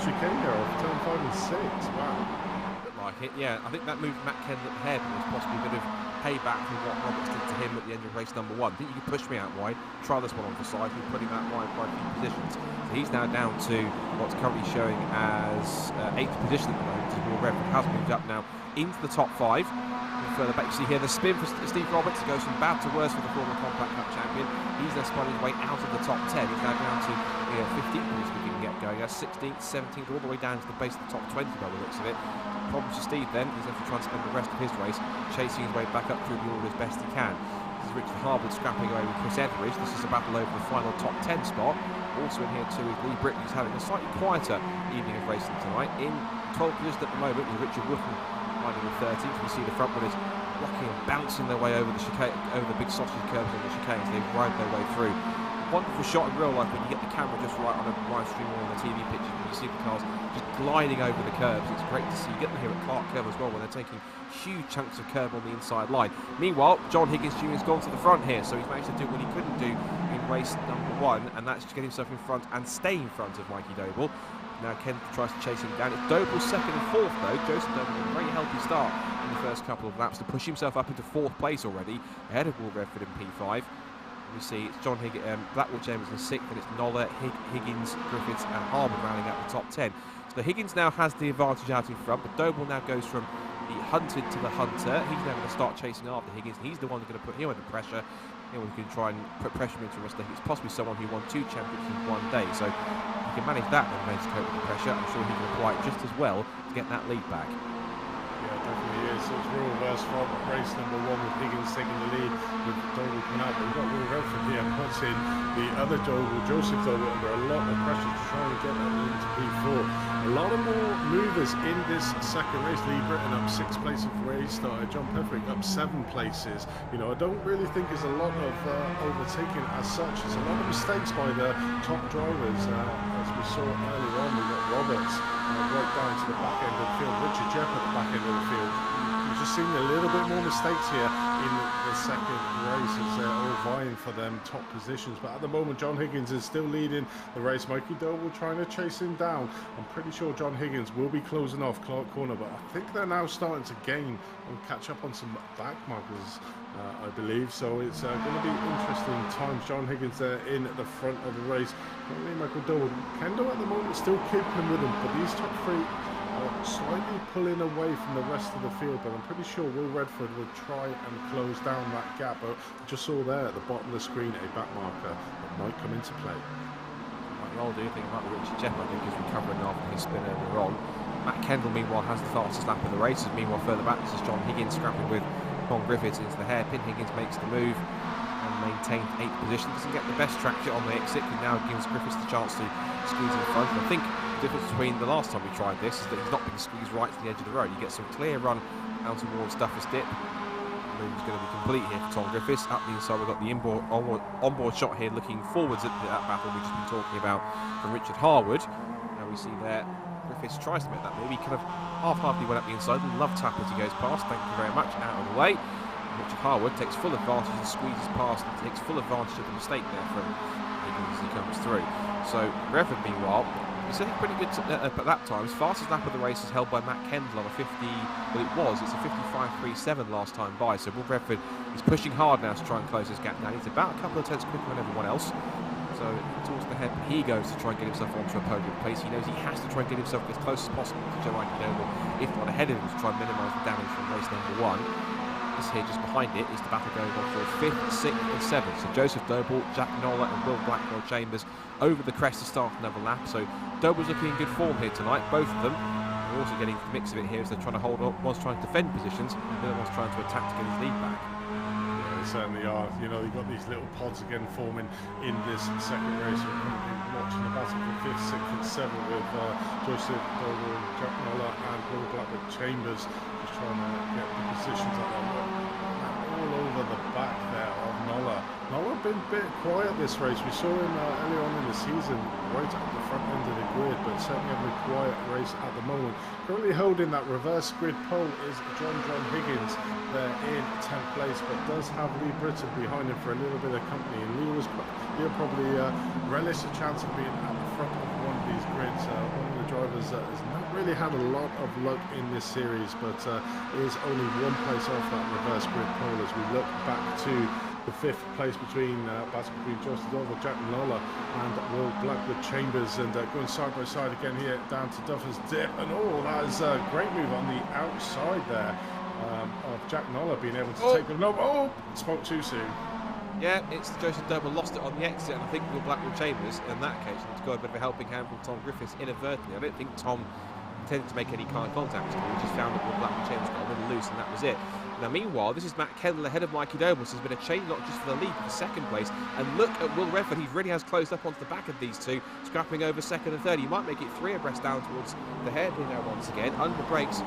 chicane here of turn 5 and 6. Wow. Like it, yeah. I think that move Matt Kendall at the hairpin was possibly a bit of payback for what Roberts did to him at the end of race number 1. I think you can push me out wide, try this one on the side, and put him out wide by a few positions. So he's now down to what's currently showing as 8th position at the moment. Will Redford has moved up now into the top 5. Further back, you see here the spin for Steve Roberts. Goes from bad to worse for the former Compact Cup champion. He's now spun his way out of the top 10. He's now down to 15th if he can get going. 16th, 17th, all the way down to the base of the top 20 by the looks of it. Problems for Steve then. He's going to try and spend the rest of his race chasing his way back up through the order as best he can. This is Richard Harwood scrapping away with Chris Etheridge. This is a battle over the final top 10 spot. Also in here too is Lee Britton, who's having a slightly quieter evening of racing tonight. In 12th position at the moment is Richard Wootton, riding in 13th. We see the front runners rocking and bouncing their way over the chicane, over the big sausage curbs on the chicanes. They ride their way through. Wonderful shot in real life when you get the camera just right on a live stream or on the TV picture, when you see the cars just gliding over the curbs. It's great to see. You get them here at Clark Curve as well, where they're taking huge chunks of curb on the inside line. Meanwhile, John Higgins Jr. has gone to the front here, so he's managed to do what he couldn't do in race number 1, and that's to get himself in front and stay in front of Mikey Doble. Now Ken tries to chase him down. It's Doble's second and fourth though. Joseph Doble with a very healthy start in the first couple of laps to push himself up into 4th place already, ahead of Will Redford in P5. We see it's John Blackwell Chambers in 6th, and it's Nola, Higgins, Griffiths and Harmon rounding out the top 10. So Higgins now has the advantage out in front, but Doble now goes from the hunted to the hunter. He's now going to start chasing after Higgins. He's the one who's going to put him under pressure. Anyone who can try and put pressure into him, it's possibly someone who won 2 championships in one day. So he can manage that and manage to cope with the pressure. I'm sure he can apply it just as well to get that lead back. Yeah, definitely is. So it's rule reverse from race number 1 with Higgins taking the lead with Doble coming out. But we've got Will Redford here putting the other Doble, Joseph Doble, under a lot of pressure to try and get that into P4. A lot of more movers in this second race. Lee Britton up 6 places before he started. John Petherick up 7 places. You know, I don't really think there's a lot of overtaking as such. There's a lot of mistakes by the top drivers. As we saw earlier on, we got Roberts right down to the back end of the field. Richard Jepp at the back end of the field. We've just seen a little bit more mistakes here in the second race as they're all vying for them top positions. But at the moment, John Higgins is still leading the race. Mikey Doble trying to chase him down. I'm pretty sure John Higgins will be closing off Clark Corner, but I think they're now starting to gain and catch up on some back markers, I believe. So it's going to be interesting times. John Higgins there in the front of the race. Currently, Michael Doble. Kendo at the moment still keeping with him, but these top 3 are slightly pulling away from the rest of the field, but I'm pretty sure Will Redford will try and close down that gap. But just saw there at the bottom of the screen a back marker that might come into play. I'll do anything about Richard Jepp, I think, is recovering after his spin earlier on. Matt Kendall, meanwhile, has the fastest lap of the race. Meanwhile, further back, this is John Higgins scrapping with Tom Griffiths into the hairpin. Higgins makes the move and maintains 8th position. Doesn't get the best traction on the exit, and now gives Griffiths the chance to squeeze in front. And I think the difference between the last time we tried this is that he's not being squeezed right to the edge of the road. You get some clear run out towards Duffus Dip. The move is going to be complete here for Tom Griffiths. Up the inside, we've got the onboard shot here looking forwards at that battle we've just been talking about from Richard Harwood. Now we see there Griffiths tries to make that move. He kind of half-heartedly went up the inside. Love tap as he goes past. Thank you very much. Out of the way. Richard Harwood takes full advantage and squeezes past and takes full advantage of the mistake there from Higgins as he comes through. So Redford, meanwhile, he's sitting pretty good at that time. His fastest lap of the race is held by Matt Kendall on a 50. Well, it's a 55.37 last time by. So Will Redford is pushing hard now to try and close this gap down. He's about a couple of tenths quicker than everyone else. So towards the head, he goes to try and get himself onto a podium pace. He knows he has to try and get himself as close as possible to Joe Mikey Doble, if not ahead of him, to try and minimise the damage from race number 1. This here, just behind it, is the battle going on for 5th, 6th and 7th. So Joseph Doble, Jack Nola and Will Blackwell Chambers over the crest to start another lap. So Doble's looking in good form here tonight, both of them. They're also getting the mix of it here as they're trying to hold on. One's trying to defend positions, the other one's trying to attack to get his lead back. They certainly are. You know, you've got these little pods again forming in this second race. We're currently watching the battle for 5th, 6th and 7th with Joseph Doble, Jack Nola and Will Blackwell Chambers just trying to get the positions at that all over the back there of Nola. Nola been a bit quiet this race. We saw him earlier on in the season right at the front end of the grid, but certainly having a quiet race at the moment. Currently holding that reverse grid pole is John Higgins there in 10th place, but does have Lee Britton behind him for a little bit of company, and Lee probably relish the chance of being at the front of one of these grids. One of the drivers has not really had a lot of luck in this series, but is only 1 place off that reverse grid pole as we look back to the 5th place between Joseph Doble, Jack Nola and Will Blackwood Chambers, and going side by side again here down to Duffus Dip, and that is a great move on the outside there of Jack Nola being able to take them. Spoke too soon. Yeah, it's Joseph Doble lost it on the exit, and I think Will Blackwell Chambers in that case to go a bit of a helping hand from Tom Griffiths inadvertently. I don't think Tom intended to make any kind of contact. He just found that Will Blackwell Chambers got a little loose, and that was it. Now, meanwhile, this is Matt Kendall ahead of Mikey Doble. So there's been a change not just for the lead, but the second place. And look at Will Redford. He really has closed up onto the back of these two, scrapping over 2nd and 3rd. He might make it 3 abreast down towards the hairpin now once again. Under brakes.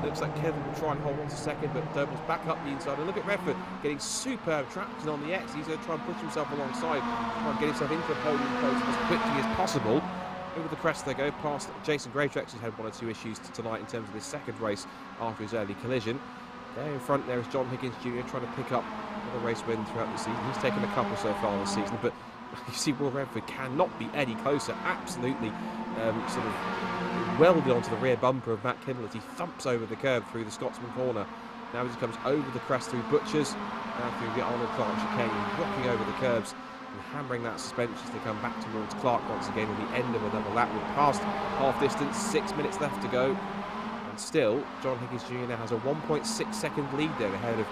Looks like Kendall will try and hold on to 2nd, but Doble's back up the inside. And look at Redford getting superb traction on the X. He's going to try and push himself alongside, try and get himself into a podium place as quickly as possible. Over the crest they go, past Jason Greatrex, who's had 1 or 2 issues tonight in terms of this second race after his early collision. There in front there is John Higgins Jr. trying to pick up another race win throughout the season. He's taken a couple so far this season, but you see Will Redford cannot be any closer. Absolutely sort of welded onto the rear bumper of Matt Kendall as he thumps over the curb through the Scotsman corner. Now he just comes over the crest through Butchers, through the Arnold Clark chicane, rocking over the curbs and hammering that suspension as they come back towards Clark once again at the end of another lap. We're past half distance, 6 minutes left to go. And still, John Higgins Jr. now has a 1.6 second lead there ahead of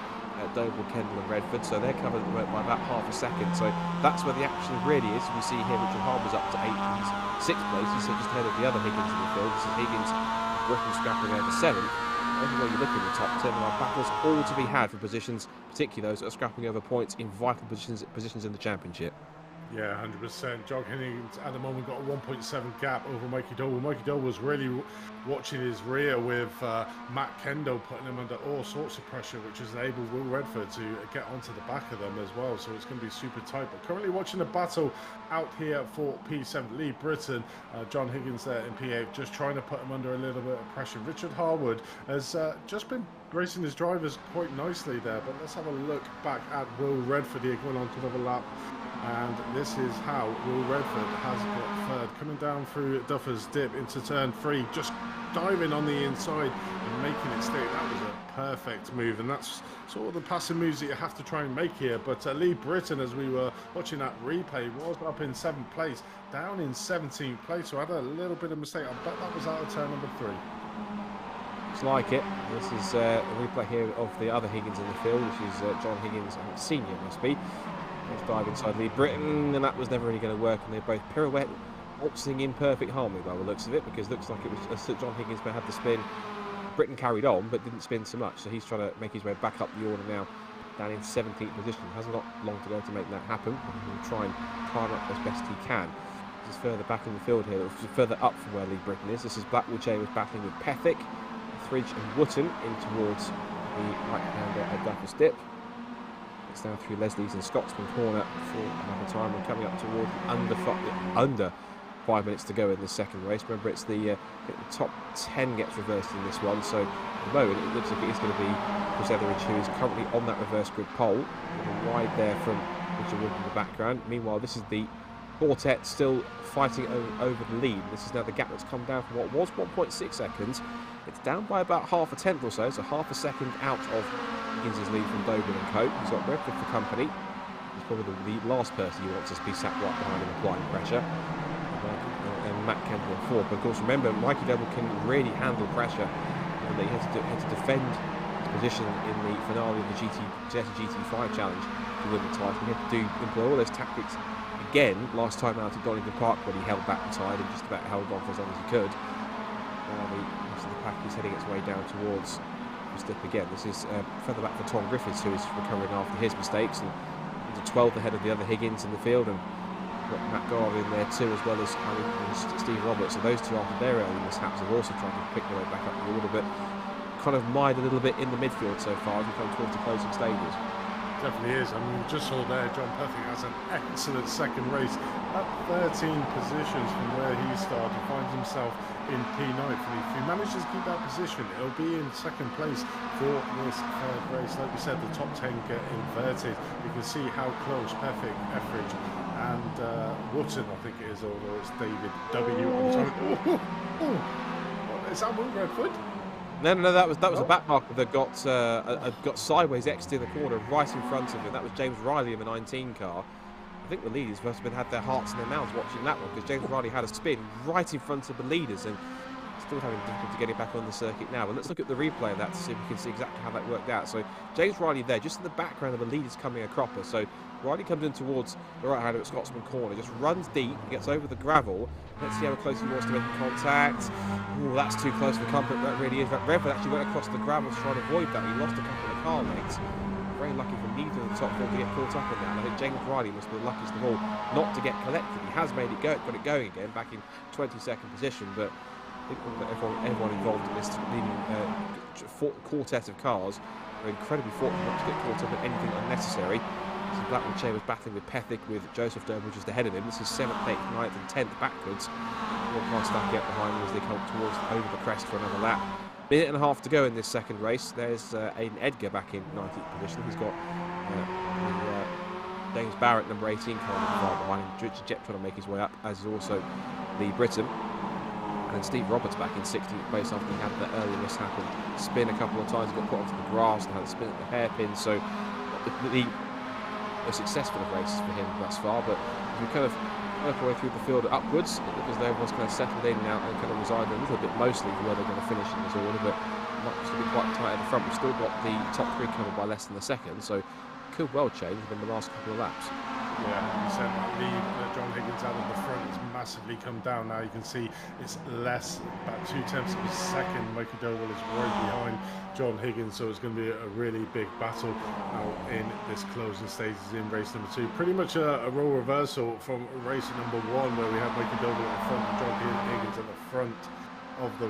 Doble, Kendall and Redford, so they're covered by about half a second. So that's where the action really is. We see here Richard Harbour's up to 8th. He's 6th place. He's just ahead of the other Higgins in the field. This is Higgins, Griffin scrapping over 7th. Everywhere you look in the top 10, there are battles all to be had for positions, particularly those that are scrapping over points in vital positions in the championship. Yeah, 100%. John Higgins at the moment got a 1.7 gap over Mikey Doble. Mikey Doble was really watching his rear with Matt Kendall putting him under all sorts of pressure, which has enabled Will Redford to get onto the back of them as well. So it's going to be super tight. But currently watching the battle out here for P7, Lee Britton, John Higgins there in P8, just trying to put him under a little bit of pressure. Richard Harwood has just been racing his drivers quite nicely there. But let's have a look back at Will Redford here going on to another lap. And this is how Will Redford has got third, coming down through Duffer's Dip into turn 3, just diving on the inside and making it stick. That was a perfect move, and that's sort of the passing moves that you have to try and make here. But Lee Britton, as we were watching that replay, was up in 7th place, down in 17th place, so had a little bit of mistake. I bet that was out of turn number 3. Looks like it. This is a replay here of the other Higgins in the field, which is John Higgins, senior must be. Let's dive inside Lee Britton, and that was never really going to work, and they're both pirouette, waltzing in perfect harmony by the looks of it, because it looks like it was John Higgins may have the spin. Britton carried on, but didn't spin so much, so he's trying to make his way back up the order now, down in 17th position. Hasn't got long to go to make that happen. He'll try and climb up as best he can. This is further back in the field here, further up from where Lee Britton is. This is Blackwood Chambers battling with Pethick, Thridge and Wootton in towards the right-hander at Duffer's Dip. It's now through Leslie's and Scotsman corner for another time. We're coming up towards under 5 minutes to go in this second race. Remember, it's the top 10 gets reversed in this one. So at the moment, it looks like it is going to be Chris Etheridge, who is currently on that reverse grid pole, wide there from Richard Wood in the background. Meanwhile, this is the quartet still fighting over the lead. This is now the gap that's come down from what was 1.6 seconds. It's down by about half a tenth or so half a second out of Higgins' lead from Doble and Co. He's got Redford for company. He's probably the last person who wants to be sat right behind him applying pressure. And Matt Kendall in fourth. But of course, remember, Mikey Doble can really handle pressure, and he had to defend his position in the finale of the GT5 challenge to win the title. He had to employ all those tactics again last time out at Donington Park, when he held back the tide and just about held on for as long as he could. Now the rest of the pack is heading its way down towards the Dip again. This is further back for Tom Griffiths, who is recovering after his mistakes, and into 12th ahead of the other Higgins in the field, and got Matt Garvey in there too, as well as Steve Roberts. So those two, after their early mishaps, have also tried to pick their way back up the order, but kind of mired a little bit in the midfield so far as we come towards the closing stages. Definitely is. I mean, we just saw there, John Pethick has an excellent second race, up 13 positions from where he started, finds himself in P9. If he manages to keep that position, it'll be in second place for this third race. Like we said, the top 10 get inverted. You can see how close Pethick, Etheridge and Wootton, I think it is, although it's David W. Is that Will Redford? No, that was a back marker that got sideways exiting the corner right in front of him. That was James Riley in the 19 car. I think the leaders must have had their hearts in their mouths watching that one, because James Riley had a spin right in front of the leaders and still having difficulty getting back on the circuit now. And let's look at the replay of that to see if we can see exactly how that worked out. So James Riley there, just in the background of the leaders coming a cropper. So Riley comes in towards the right hand at Scotsman corner, just runs deep, gets over the gravel. Let's see how close he was to making contact. Oh, that's too close for comfort. That really is. Redford actually went across the gravel to try and avoid that. He lost a couple of car mates. Very lucky for neither of the top four to get caught up in that. And I think James Riley must be the luckiest of all not to get collected. He has made it got it going again, back in 22nd position, but I think everyone involved in this leading quartet of cars are incredibly fortunate not to get caught up in anything unnecessary. So Blackwood Chambers battling with Pethick, with Joseph Doble just ahead of him. This is 7th, 8th, 9th and 10th backwards. More cars stacking up behind them as they come towards over the crest for another lap. Minute and a half to go in this second race. There's Aidan Edgar back in 19th position. He's got James Barrett, number 18, coming far behind him. Richard Jep trying to make his way up, as is also Lee Britton. And Steve Roberts back in 16th place after he had that early mishap and spin a couple of times. He got put onto the grass and had a spin at the hairpin. So the successful of races for him thus far. But as we kind of work our way through the field upwards, because everyone's kind of settled in now and kind of residing a little bit mostly for where they're going to finish in this order. But might still be quite tight at the front. We've still got the top three covered by less than a second. So could well change within the last couple of laps. Yeah, you said that lead that John Higgins had at the front has massively come down now. You can see it's less, about 0.2 of a second. Mikey Doble is right behind John Higgins, so it's going to be a really big battle now in this closing stages in race number 2. Pretty much a role reversal from race number 1, where we had Mikey Doble at the front and John Higgins at the front of the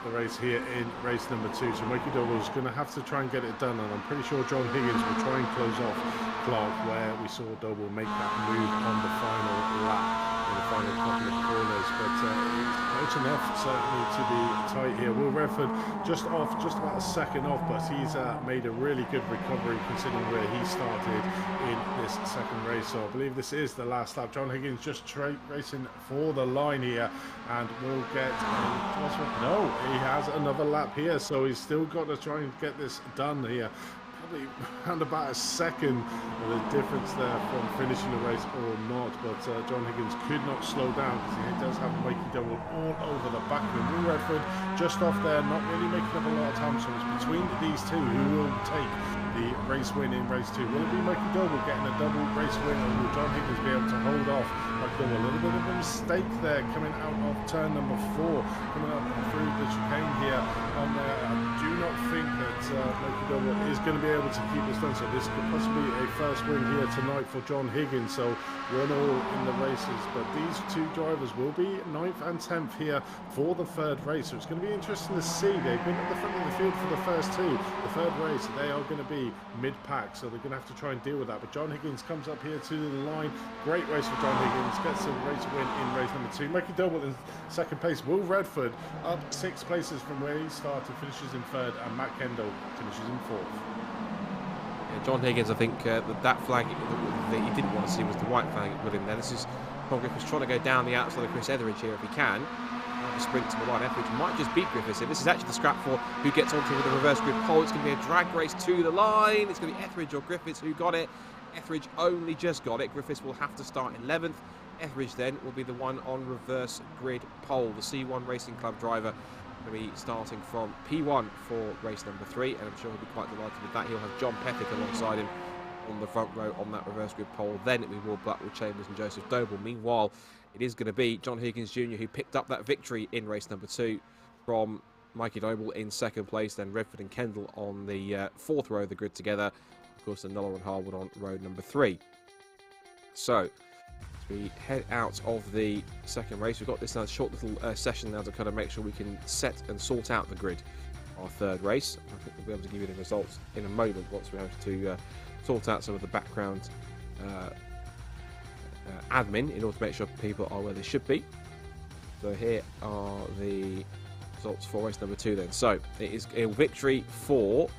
race here in race number 2. So Mikey Doble is going to have to try and get it done, and I'm pretty sure John Higgins will try and close off Clark, where we saw Doble make that move on the final lap in the final couple of corners. But it's close enough certainly to be tight here. Will Redford just about a second off, but he's made a really good recovery considering where he started in this second race. So I believe this is the last lap. John Higgins just racing for the line here, and will get no, he has another lap here, so he's still got to try and get this done here. Probably around about a second of the difference there from finishing the race or not, but John Higgins could not slow down because he does have Mikey Doble all over the back of him. Will Redford just off there, not really making up a lot of time, so it's between these two who will take the race win in race 2. Will it be Mikey Doble getting a double race win, or will John Higgins be able to hold off Mikey Doble? A little bit of a mistake there coming out of turn number 4, coming up through the chicane here on there. I do not think that Mikey Doble is going to be able to keep this done, so this could possibly be a first win here tonight for John Higgins. So 1-1 in the races, but these two drivers will be 9th and 10th here for the third race, so it's going to be interesting to see. They've been at the front of the field for the first two. The third race, they are going to be mid-pack, so they're going to have to try and deal with that. But John Higgins comes up here to the line. Great race for John Higgins, gets a race win in race number 2. Mikey Doble in second place. Will Redford up 6 places from where he started, finishes in 3rd, and Matt Kendall finishes in 4th. John Higgins, I think that flag that he didn't want to see was the white flag with him there. This is Tom Griffiths trying to go down the outside of Chris Etheridge here if he can. A sprint to the line. Etheridge might just beat Griffiths here. This is actually the scrap for who gets onto with the reverse grid pole. It's going to be a drag race to the line. It's going to be Etheridge or Griffiths who got it. Etheridge only just got it. Griffiths will have to start 11th. Etheridge then will be the one on reverse grid pole. The C1 Racing Club driver going to be starting from P1 for race number 3, and I'm sure he'll be quite delighted with that. He'll have John Pethick alongside him on the front row on that reverse grid pole. Then it will be Will Blackwood Chambers and Joseph Doble. Meanwhile, it is going to be John Higgins Jr. who picked up that victory in race number 2 from Mikey Doble in second place. Then Redford and Kendall on the 4th row of the grid together. Of course, then Noller and Harwood on row number 3. So we head out of the second race. We've got this short little session now to kind of make sure we can set and sort out the grid. Our third race. I think we'll be able to give you the results in a moment once we have to sort out some of the background admin in order to make sure people are where they should be. So here are the results for race number 2 then. So it is a victory for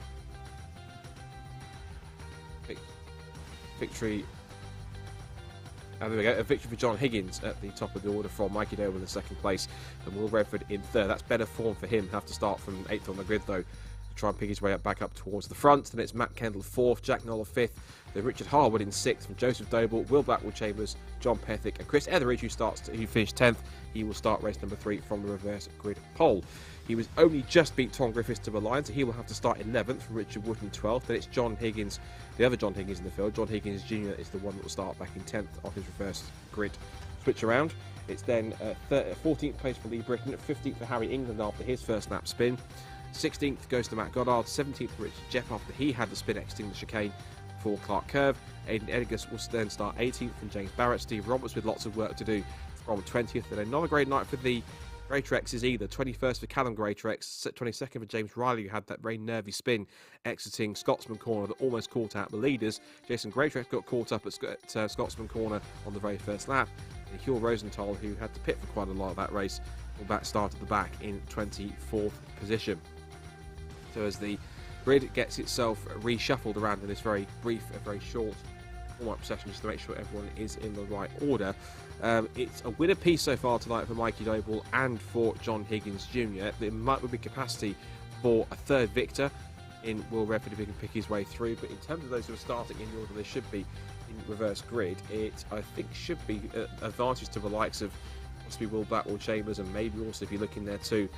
there we go, a victory for John Higgins at the top of the order from Mikey Doble in second place and Will Redford in 3rd. That's better form for him. Have to start from 8th on the grid though to try and pick his way up back up towards the front. Then it's Matt Kendall 4th, Jack Noller 5th, then Richard Harwood in 6th, from Joseph Doble, Will Blackwood Chambers, John Pethick, and Chris Etheridge who finished 10th. He will start race number 3 from the reverse grid pole. He was only just beat Tom Griffiths to the line, so he will have to start 11th from Richard Wood in 12th. Then it's John Higgins, the other John Higgins in the field. John Higgins Jr. is the one that will start back in 10th on his reverse grid switch around. It's then 14th place for Lee Britton, 15th for Harry England after his first lap spin. 16th goes to Matt Goddard, 17th for Richard Jeff after he had the spin exiting the chicane for Clark Curve. Aidan Edgar will then start 18th from James Barrett. Steve Roberts with lots of work to do from 20th. And not a great night for the Greatrexes either. 21st for Callum Greatrex, 22nd for James Riley, who had that very nervy spin exiting Scotsman Corner that almost caught out the leaders. Jason Greatrex got caught up at Scotsman Corner on the very first lap. And Hugh Rosenthal, who had to pit for quite a lot of that race, will start at the back in 24th position. So as the grid gets itself reshuffled around in this very brief, very short warm-up session just to make sure everyone is in the right order. It's a winner piece so far tonight for Mikey Doble and for John Higgins Jr. There might be capacity for a third victor in Will Redford if he can pick his way through, but in terms of those who are starting in the order they should be in reverse grid, it I think should be advantage to the likes of possibly Will Blackwell Chambers, and maybe also if you look in there too,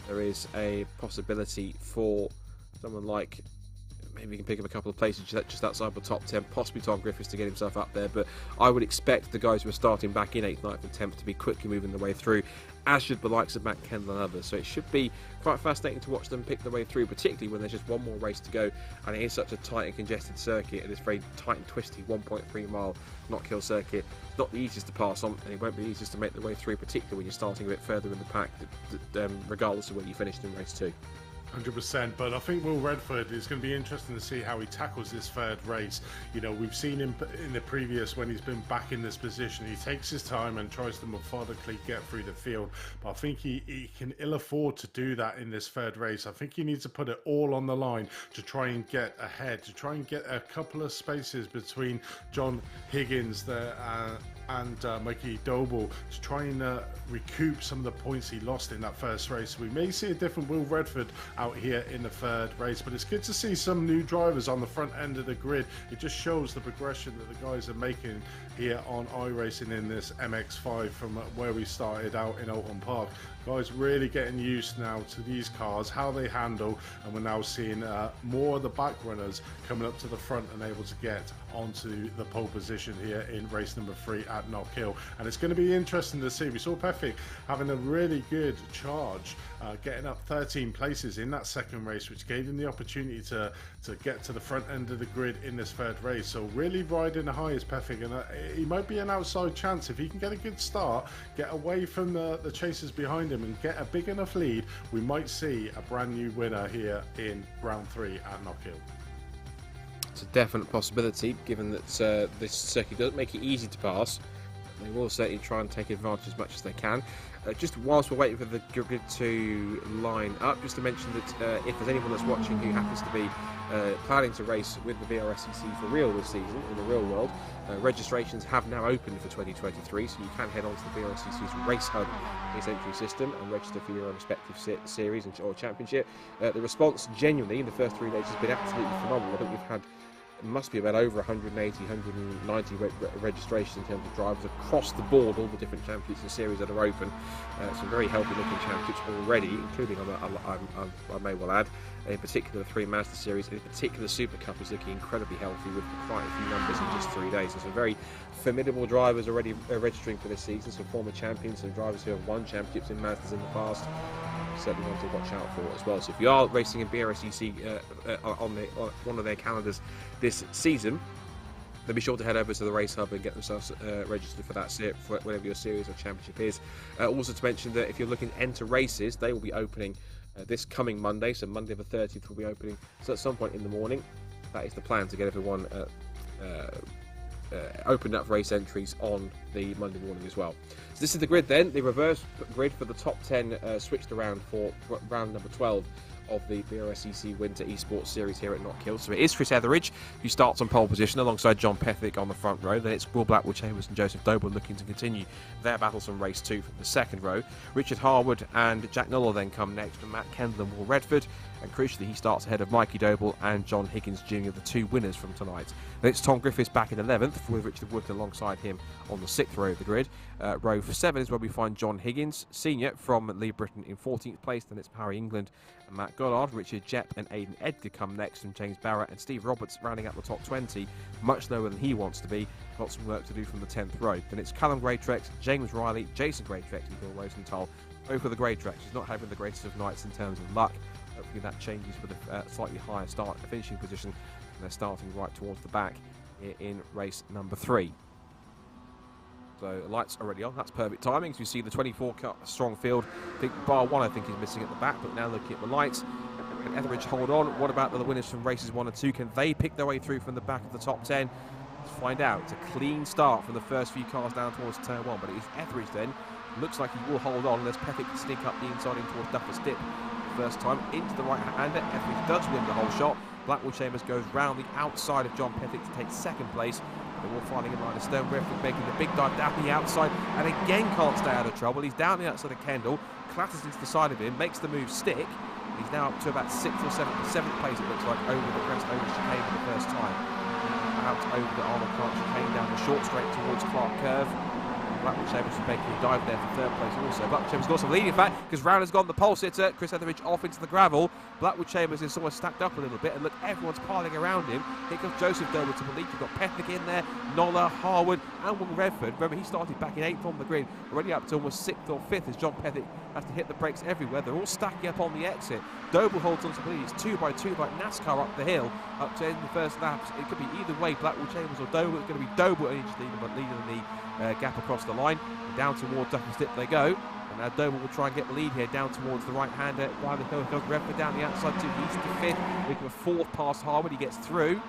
there is a possibility for someone like, maybe he can pick up a couple of places just outside the top 10, possibly Tom Griffiths to get himself up there, but I would expect the guys who are starting back in 8th, 9th and 10th to be quickly moving their way through, as should the likes of Matt Kendall and others. So it should be quite fascinating to watch them pick their way through, particularly when there's just one more race to go, and it is such a tight and congested circuit, and it's very tight and twisty 1.3 mile Knockhill circuit. Not the easiest to pass on, and it won't be the easiest to make the way through, particularly when you're starting a bit further in the pack, regardless of where you finished in race 2. 100%, but I think Will Redford is going to be interesting to see how he tackles this third race. You know, we've seen him in the previous, when he's been back in this position, he takes his time and tries to methodically get through the field, but I think he can ill afford to do that in this third race. I think he needs to put it all on the line to try and get ahead, to try and get a couple of spaces between John Higgins there and Mikey Doble, to try and recoup some of the points he lost in that first race. We may see a different Will Redford out here in the third race, but it's good to see some new drivers on the front end of the grid. It just shows the progression that the guys are making here on iRacing in this MX-5 from where we started out in Oldham Park. Guys really getting used now to these cars, how they handle, and we're now seeing more of the back runners coming up to the front and able to get onto the pole position here in race number 3 at Knockhill. And it's going to be interesting to see. We saw Pefik having a really good charge, getting up 13 places in that second race, which gave him the opportunity to get to the front end of the grid in this third race. So really riding the high is Pefik, and he might be an outside chance if he can get a good start, get away from the chasers behind him and get a big enough lead. We might see a brand new winner here in round 3 at Knockhill. It's a definite possibility, given that this circuit doesn't make it easy to pass. They will certainly try and take advantage as much as they can. Just whilst we're waiting for the grid to line up, just to mention that if there's anyone that's watching who happens to be planning to race with the BRSCC for real this season, in the real world, registrations have now opened for 2023, so you can head on to the BRSCC's Race Hub its entry system and register for your respective series or championship. The response genuinely in the first 3 days has been absolutely phenomenal. I think we've had, it must be about over 180, 190 registrations in terms of drivers across the board, all the different championships and series that are open. Some very healthy looking championships already, including, I may well add, in particular the 3 Mazda series, in particular Super Cup is looking incredibly healthy with quite a few numbers in just 3 days. There's some very formidable drivers already registering for this season, some former champions and drivers who have won championships in Mazdas in the past. Certainly one to watch out for as well. So if you are racing in BRSCC on one of their calendars this season, then be sure to head over to the Race Hub and get themselves registered for that, for whatever your series or championship is. Also to mention that if you're looking to enter races, they will be opening this coming Monday, so Monday the 30th will be opening, so at some point in the morning. That is the plan, to get everyone opened up race entries on the Monday morning as well. So this is the grid then, the reverse grid for the top 10 switched around for round number 12 of the BRSCC Winter Esports Series here at Knockhill. So it is Chris Etheridge who starts on pole position alongside John Pethick on the front row. Then it's Will Blackwell Chambers and Joseph Doble looking to continue their battles from race 2 from the second row. Richard Harwood and Jack Nuller then come next from Matt Kendall and Will Redford. And crucially, he starts ahead of Mikey Doble and John Higgins Jr., the 2 winners from tonight. Then it's Tom Griffiths back in 11th, with Richard Wood alongside him on the 6th row of the grid. Row 7 is where we find John Higgins, Senior, from Lee Britton in 14th place. Then it's Harry England and Matt Goddard. Richard Jepp and Aidan Edgar come next, from James Barrett and Steve Roberts rounding out the top 20, much lower than he wants to be. Got some work to do from the 10th row. Then it's Callum Greatrex, James Riley, Jason Greatrex and Bill Rosenthal. Both of the Greatrex. He's not having the greatest of nights in terms of luck. Hopefully that changes with a slightly higher finishing position, and they're starting right towards the back in race number 3. So the lights already on. That's perfect timing. So you see the 24 strong field. I think bar 1 I think is missing at the back, but now looking at the lights, can Etheridge hold on? What about the winners from races 1 and 2? Can they pick their way through from the back of the top 10? Let's find out. It's a clean start from the first few cars down towards turn 1, but it is Etheridge then. Looks like he will hold on. There's Pethick to sneak up the inside in towards Duffer's Dip. First time into the right-hander. Etheridge does win the whole shot. Blackwell Chambers goes round the outside of John Pethick to take second place. They're all finding a line of stone. Redford making the big dive down the outside and again can't stay out of trouble. He's down the outside of Kendall, clatters into the side of him, makes the move stick. He's now up to about 6th or 7th place, it looks like, over the crest, over chicane for the first time. Out over the Arnold Clark chicane, down the short straight towards Clark Curve. Blackwood Chambers is making a dive there for 3rd place also. Blackwood Chambers got some lead, in fact, because Rowler's gone the pole sitter. Chris Etheridge off into the gravel. Blackwood Chambers is sort of stacked up a little bit, and look, everyone's piling around him. Here comes Joseph Dover to the lead. You've got Pethick in there, Nola, Harwood, and Will Redford. Remember, he started back in 8th on the grid, already up to almost 6th or 5th as John Pethick has to hit the brakes everywhere. They're all stacking up on the exit. Doble holds on to the lead. It's 2 by 2 like NASCAR up the hill, up to end the first laps. It could be either way, Blackwood Chambers or Doble. It's going to be Doble leading the gap across the line. Down towards Duck and Stip they go. And now Doble will try and get the lead here down towards the right-hander. While the hill goes Redford down the outside too. He's to 5th. Making a 4th past Harwood. He gets through.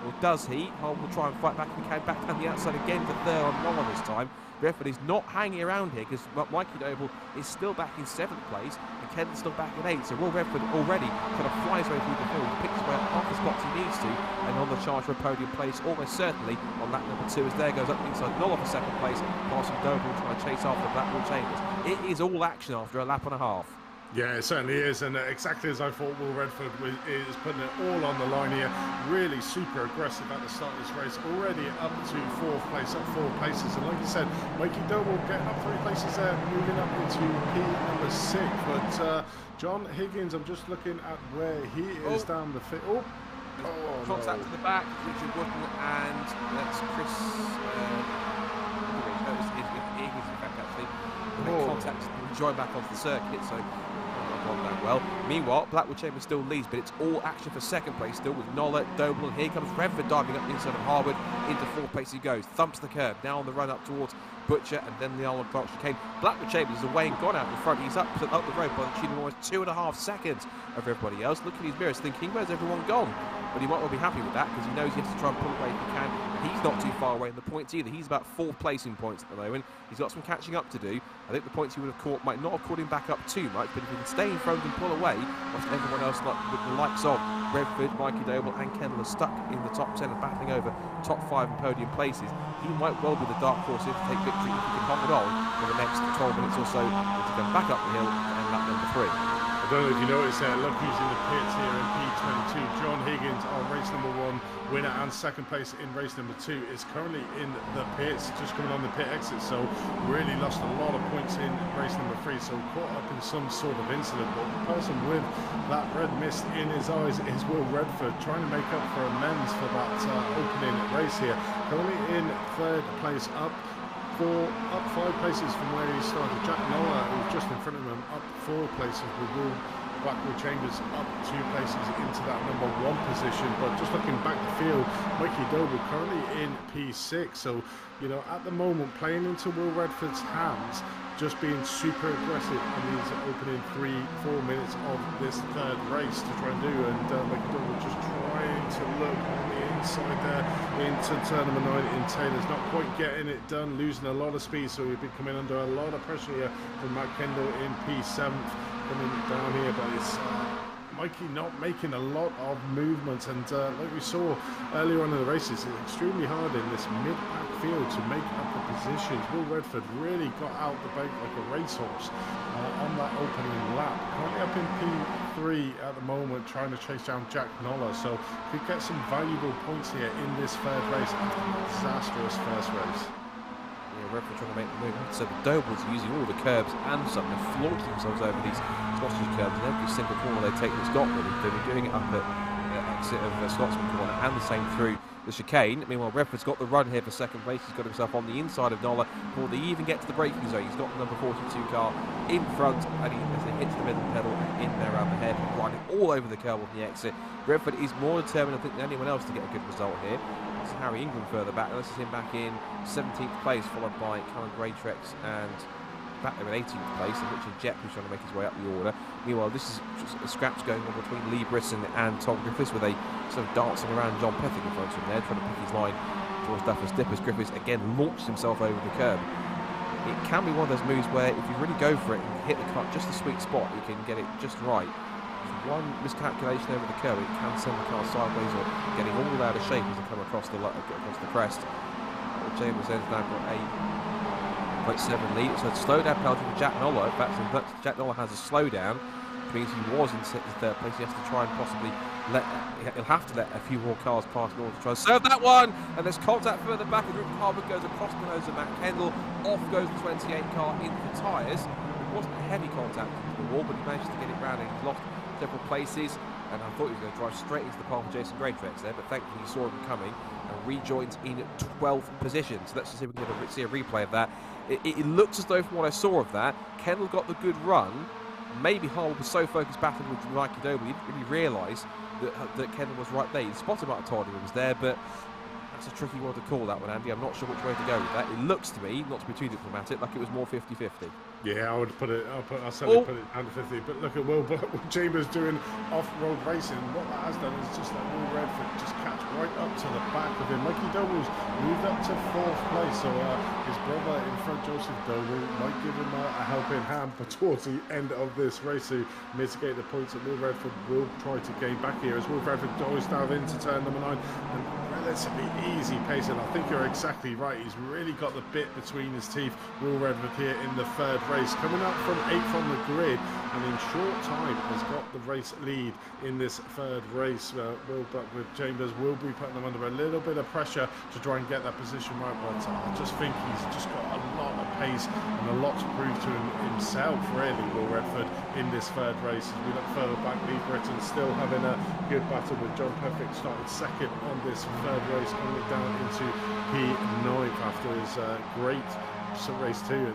Or does he? Harwood will try and fight back. He came back down the outside again for 3rd on Nolan this time. Redford is not hanging around here because Mikey Doble is still back in 7th place and Ken's still back in 8th. So Will Redford already kind of flies way through the field, picks away half the spots he needs to, and on the charge for a podium place almost certainly on lap number 2 as there goes up the inside Nola for 2nd place, passing Doble trying to chase after Blackwood Chambers. It is all action after a lap and a half. Yeah, it certainly is, and exactly as I thought, Will Redford is putting it all on the line here. Really super aggressive at the start of this race, already up to 4th place, up 4 places. And like you said, Mikey Doble getting up 3 places there, moving up into P number 6. But John Higgins, I'm just looking at where he is down the field. Contact to the back, Richard Wooden, and that's Chris. Higgins, in fact, actually. And then contact to join back onto the circuit, so not that well. Meanwhile, Blackwood Chambers still leads, but it's all action for 2nd place still with Nola, Doble, and here comes Redford diving up the inside of Harwood. Into 4th place he goes, thumps the curb, now on the run up towards Butcher and then the Arnold Clark chicane. Blackwood Chambers is away and gone out in front. He's up the road by the tune of almost 2.5 seconds of everybody else. Looking at his mirrors thinking, where's everyone gone? But he might well be happy with that because he knows he has to try and pull away if he can. And he's not too far away in the points either. He's about 4th placing points at the moment. He's got some catching up to do. I think the points he would have caught might not have caught him back up too much, but if he can stay in front and pull away, whilst everyone else, like with the likes of Redford, Mikey Doble and Kendall are stuck in the top 10 and battling over top 5 and podium places, he might well be the dark horse here to take victory if he can hold it on for the next 12 minutes or so to come back up the hill and lap number 3. I don't know if you noticed there, look who's in the pits here in P22. John Higgins, our race number 1 winner and 2nd place in race number 2, is currently in the pits, just coming on the pit exit. So really lost a lot of points in race number 3, so caught up in some sort of incident. But the person with that red mist in his eyes is Will Redford, trying to make up for amends for that opening race here. Currently in 3rd place, up 5 places from where he started. Jack Noah, who's just in front of him, up 4 places with Will Blackwood Chambers up 2 places into that number 1 position. But just looking back the field, Mikey Doble currently in P6. So, you know, at the moment, playing into Will Redford's hands, just being super aggressive on these opening 3-4 minutes of this 3rd race to try and do. And Mikey Doble just trying to look on the inside there into turn number 9 in Taylor's, not quite getting it done, losing a lot of speed, so he'll be coming under a lot of pressure here from Matt Kendall in P7th, coming down here, but it's Mikey not making a lot of movements, and like we saw earlier on in the races, it's extremely hard in this mid-pack field to make up the positions. Will Redford really got out the bait like a racehorse on that opening lap. Currently up in P3 at the moment, trying to chase down Jack Noller, so could get some valuable points here in this 3rd race after a disastrous 1st race. Redford trying to make the move. So the Dobles are using all the curbs and some. They're flaunting themselves over these Scottish curbs in every single corner they take in Scotland. They've been doing it up at the exit of Scotsman corner and the same through the chicane. Meanwhile, Redford's got the run here for 2nd place. He's got himself on the inside of Noller before they even get to the braking zone. He's got the number 42 car in front, and as he hits the middle pedal in there around the head, riding all over the curb on the exit. Redford is more determined, I think, than anyone else to get a good result here. It's Harry Ingram further back. This is him back in 17th place, followed by Callum Greytrex and back there in 18th place, and Richard Jett, who's trying to make his way up the order. Meanwhile, this is just a scraps going on between Lee Brisson and Tom Griffiths, with a sort of dancing around John Pethick in front of him there, trying to pick his line towards Duffers Dippers. Griffiths again launched himself over the curb. It can be one of those moves where if you really go for it and hit the car just the sweet spot, you can get it just right. One miscalculation over the curb, it can send the car sideways or getting all out of shape as they come across the crest. Chambers has now got a 0.7 lead. So a slowdown penalty for Jack Noller. In fact, Jack Noller has a slowdown, which means he was in third place. He has to try and possibly he'll have to let a few more cars pass in order to try and serve that one. And there's contact further back as Rick Harwood goes across the nose of Matt Kendall. Off goes the 28 car into the tyres. It wasn't a heavy contact into the wall, but he managed to get it round and he lost several places. And I thought he was going to drive straight into the pole for Jason Greatrex there, but thankfully he saw him coming and rejoined in 12th position. So let's just see if we can see a replay of that. It looks as though, from what I saw of that, Kendall got the good run. Maybe Harwood was so focused battling with Mikey Doble, he didn't really realise that Kendall was right there. The spotter might have told him he was there, but that's a tricky one to call, that one, Andy. I'm not sure which way to go with that. It looks to me, not to be too diplomatic, like it was more 50-50. Yeah, I would put it. I'll certainly put it down to 50. But look at Will Chambers doing off-road racing. What that has done is just let Will Redford just catch right up to the back of him. Mikey Doble's moved up to 4th place, so his brother in front, Joseph Doble, might give him a helping hand. But towards the end of this race, to mitigate the points that Will Redford will try to gain back here, as Will Redford goes down into turn number 9 and relatively easy pace. And I think you're exactly right. He's really got the bit between his teeth, Will Redford, here in the third race, coming up from 8th on the grid, and in short time has got the race lead in this third race. Will Chambers will be putting them under a little bit of pressure to try and get that position right, but I just think he's just got a lot of pace and a lot to prove to himself, really, Will Redford, in this third race. As we look further back, Lee Britton still having a good battle with John Perfect starting second on this third race, coming down into P9 after his great race 2, and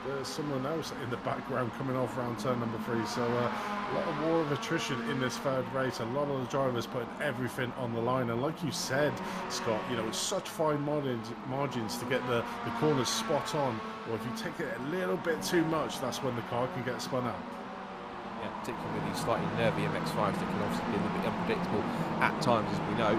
there's someone else in the background coming off round turn number 3. So a lot of war of attrition in this third race. A lot of the drivers putting everything on the line, and like you said, Scott, you know, it's such fine margins to get the corners spot on, or if you take it a little bit too much, that's when the car can get spun out. Yeah, particularly with these slightly nervy MX-5s that can obviously be a little bit unpredictable at times, as we know.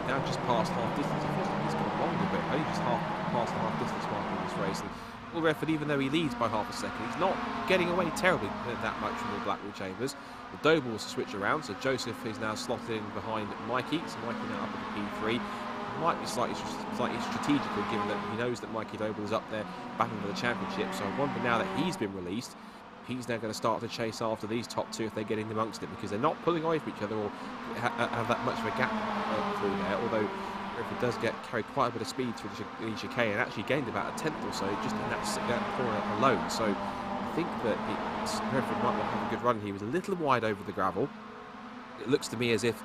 Now just past half distance. It feels like he's gone along a bit. Only just past the half distance mark in this race. And Will Redford, even though he leads by half a second, he's not getting away terribly that much from the Blackwell Chambers. The Doble was to switch around, so Joseph is now slotted in behind Mikey. So Mikey now up at the P3. Might be slightly strategical, given that he knows that Mikey Doble is up there battling for the championship. So I wonder, now that he's been released, he's now going to start to chase after these top two if they get in amongst it, because they're not pulling away from each other or have that much of a gap through there. Although Redford does carry quite a bit of speed through the chicane, and actually gained about a tenth or so just in that corner alone. So I think that Redford might not have a good run. He was a little wide over the gravel. It looks to me as if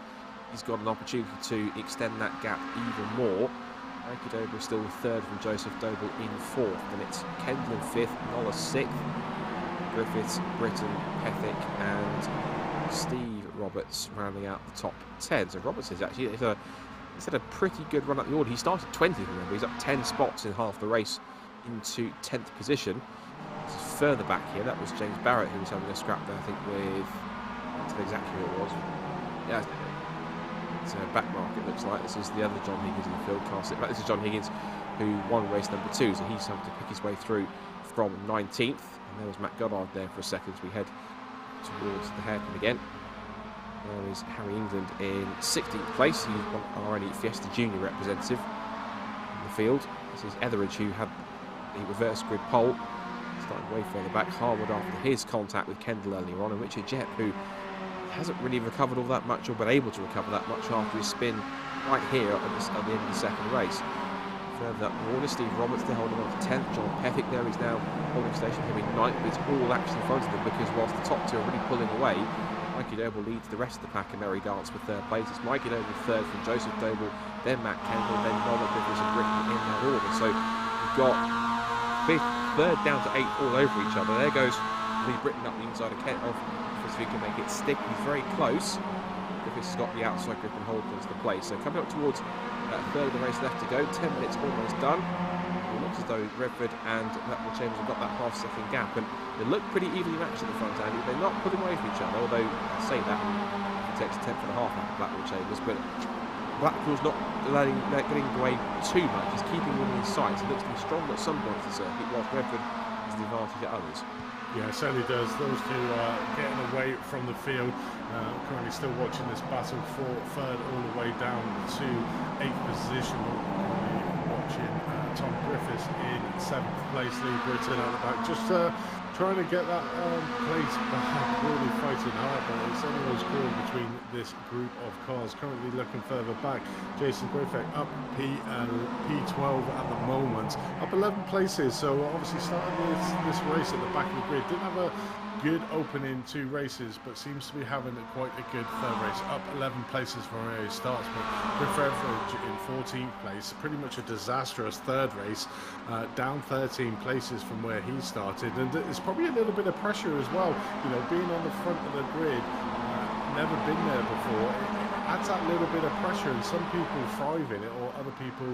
he's got an opportunity to extend that gap even more. Mikey Doble still third from Joseph Doble in 4th, and it's Kendall in 5th, Noller 6th. Griffiths, Britton, Pethick and Steve Roberts rounding out the top 10. So Roberts is actually he's had a pretty good run up the order. He started 20th, remember. He's up 10 spots in half the race into 10th position. Further back here, that was James Barrett who was having a scrap there, I think, with, I don't know exactly who it was. Yeah, it's a back mark, it looks like. This is the other John Higgins in the field cast. This is John Higgins who won race number 2, so he's having to pick his way through from 19th. And there was Matt Goddard there for a second as we head towards the hairpin again. There is Harry England in 16th place. He's one already Fiesta Junior representative in the field. This is Etheridge, who had the reverse grid pole, starting way further back. Harwood after his contact with Kendall earlier on, and Richard Jepp, who hasn't really recovered all that much, or been able to recover that much after his spin right here at the end of the second race. Further up the order, Steve Roberts there holding on to 10th. John Pethick there is now holding station here in 9th, but it's all actually in front of them, because whilst the top two are really pulling away, Mikey Doble leads the rest of the pack in Mary Dance for third place. It's Mikey Doble third from Joseph Doble, then Matt Kendall, then Noller, Griffiths and Britton in that order. So we've got third down to 8th all over each other. There goes Lee Britton up the inside of Kendall. If he can make it stick, he's very close. Griffiths has got the outside grip and hold onto the place. So coming up towards third of the race left to go, 10 minutes almost done. It looks as though Redford and Blackwell Chambers have got that half-second gap, and they look pretty evenly matched at the front, Andy. They're not pulling away from each other, although I say that it takes a tenth and a half out of Blackwell Chambers, but Blackwell's not getting away too much. He's keeping them in sight. He looks to be strong at some points of the circuit, whilst Redford has the advantage at others. Yeah, it certainly does. Those two are getting away from the field. Currently still watching this battle for third all the way down to 8th position. What watching Tom Griffiths in 7th place, Lee Britton at the back, just trying to get that place back, really fighting hard, but it's only those clear between this group of cars. Currently looking further back, Jason Griffith up P12 at the moment, up 11 places, so obviously starting this race at the back of the grid. Didn't have a good opening 2 races, but seems to be having quite a good third race, up 11 places from where he starts, but Griffith in 14th place, pretty much a disastrous third race, down 13 places from where he started, and it's probably a little bit of pressure as well, you know, being on the front of the grid, never been there before. It adds that little bit of pressure, and some people thrive in it, or other people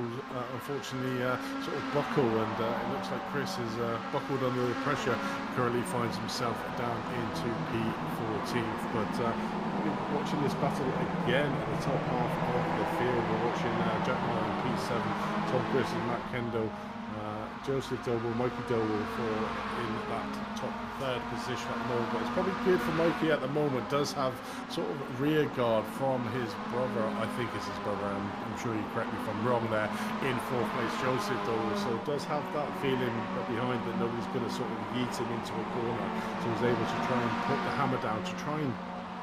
unfortunately sort of buckle, and it looks like Chris is buckled under the pressure, currently finds himself down into P14th, but watching this battle again at the top half of the field. We're watching Jack Miller in P7, Tom Chris and Matt Kendall, Joseph Doble, Mikey Doble in that top 3rd position at the moment, but it's probably good for Mikey at the moment. Does have sort of rear guard from his brother, I think it's his brother, and I'm sure you correct me if I'm wrong there, in 4th place, Joseph Doble, so does have that feeling behind that nobody's going to sort of yeet him into a corner, so he's able to try and put the hammer down to try and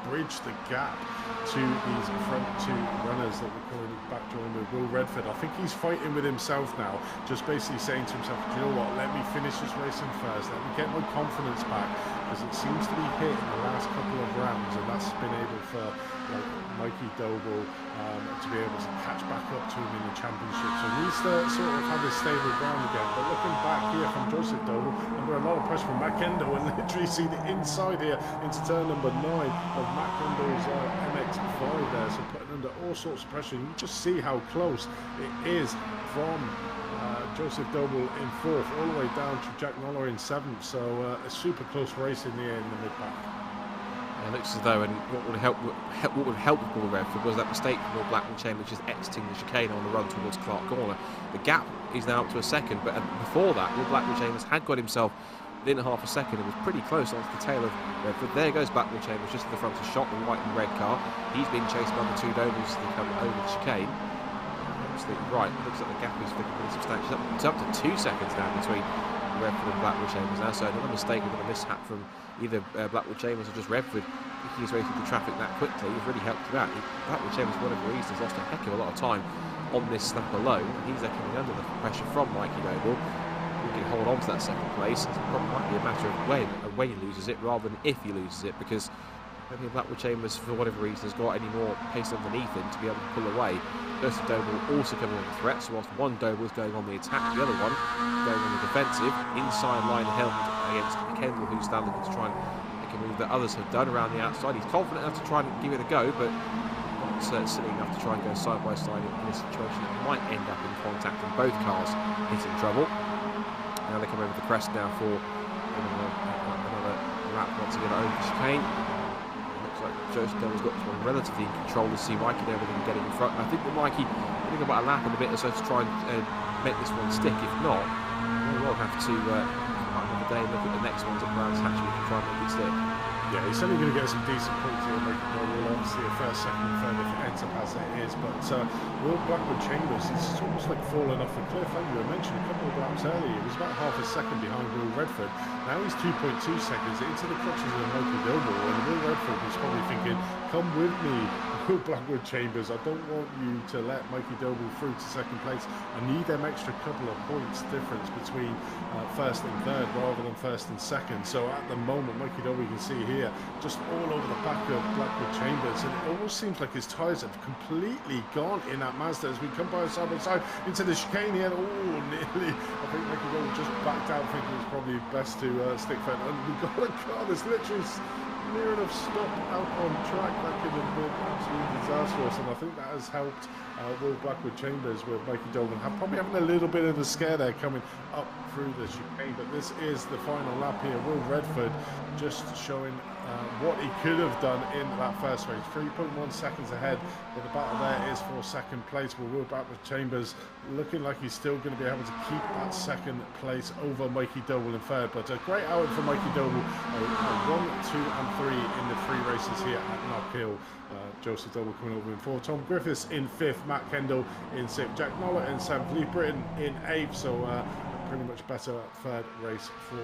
bridge the gap to these front 2 runners that we're currently back joined with Will Redford. I think he's fighting with himself now, just basically saying to himself, do you know what, let me finish this racing first, let me get my confidence back, because it seems to be hit in the last couple of rounds, and that's been able for like Mikey Doble to be able to catch back up to him in the championship. So he needs to sort of have his stable ground again. But looking back here from Joseph Doble, under a lot of pressure from Matt Kendall, and literally see the inside here into turn number 9 of Matt Kendall's MX-5 there, so putting under all sorts of pressure. You just see how close it is from Joseph Doble in 4th all the way down to Jack Noller in 7th, so a super close race in the air in the mid-pack. It looks as though, and what would help with Will Redford was that mistake from Will Blackman Chambers just exiting the chicane on the run towards Clark Corner. The gap is now up to a second, but before that, Will Blackman Chambers had got himself within half a second and was pretty close onto the tail of Redford. There goes Blackman Chambers just at the front of the shot, the white and red car. He's been chased by the 2 Dobles as they come over the chicane. Absolutely right. It looks like the gap is pretty substantial. It's up to 2 seconds now between Redford and Blackwood Chambers now, so another mistake, another mishap from either Blackwood Chambers or just Redford picking his way through the traffic that quickly. He's really helped him out. Blackwood Chambers, for whatever reason, has lost a heck of a lot of time on this snap alone. He's there coming under the pressure from Mikey Noble. He can hold on to that 2nd place. It probably might be a matter of when he loses it rather than if he loses it, because maybe Blackwood Chambers, for whatever reason, has got any more pace underneath him to be able to pull away. Joseph Doble also coming under threat, so whilst one Doble is going on the attack, the other one going on the defensive, inside line held against Kendall, who's now looking to try and make a move that others have done around the outside. He's confident enough to try and give it a go, but not silly enough to try and go side by side in a situation that might end up in contact and both cars hitting trouble. Now they come over the crest now for another lap once again over the chicane. Like Joseph Doble's got one relatively in control to see Mikey and everything getting in front. I think that Mikey getting about a lap and a bit or so to try and make this one stick. If not, we'll have to another day and look at the next ones at Brands Hatch. We can try and make it stick. Yeah, he's certainly going to get some decent points here. We'll obviously a first, second, and third if it ends up as it is. But Will Blackwood Chambers, he's almost like fallen off a cliff. Like you mentioned a couple of laps earlier, he was about half a second behind Will Redford. Now he's 2.2 seconds into the clutches of Mikey Doble, and Will Redford was probably thinking, "Come with me, Will Blackwood Chambers. I don't want you to let Mikey Doble through to 2nd place. I need them extra couple of points difference between 1st and 3rd rather than 1st and 2nd." So at the moment, Mikey Doble, you can see here, just all over the back of Blackwood Chambers, and it almost seems like his tyres have completely gone in that Mazda as we come by side into the chicane here. Oh, nearly. I think Mikey Doble just backed out, thinking it was probably best to stick firm. And we've got a car that's literally near enough stopped out on track. That could have been absolutely disastrous, and I think that has helped Will Blackwood Chambers with Mikey Doble probably having a little bit of a scare there coming up through the chicane. But this is the final lap here. Will Redford just showing what he could have done in that first race. 3.1 seconds ahead, but the battle there is for second place. With Will Chambers looking like he's still going to be able to keep that second place over Mikey Doble in third. But a great outing for Mikey Doble. 1, 2 and 3 in the 3 races here at Knockhill. Joseph Doble coming over in 4th, Tom Griffiths in 5th, Matt Kendall in 6th, Jack Noller in 7th, Lee Britton in 8th. So pretty much better third race for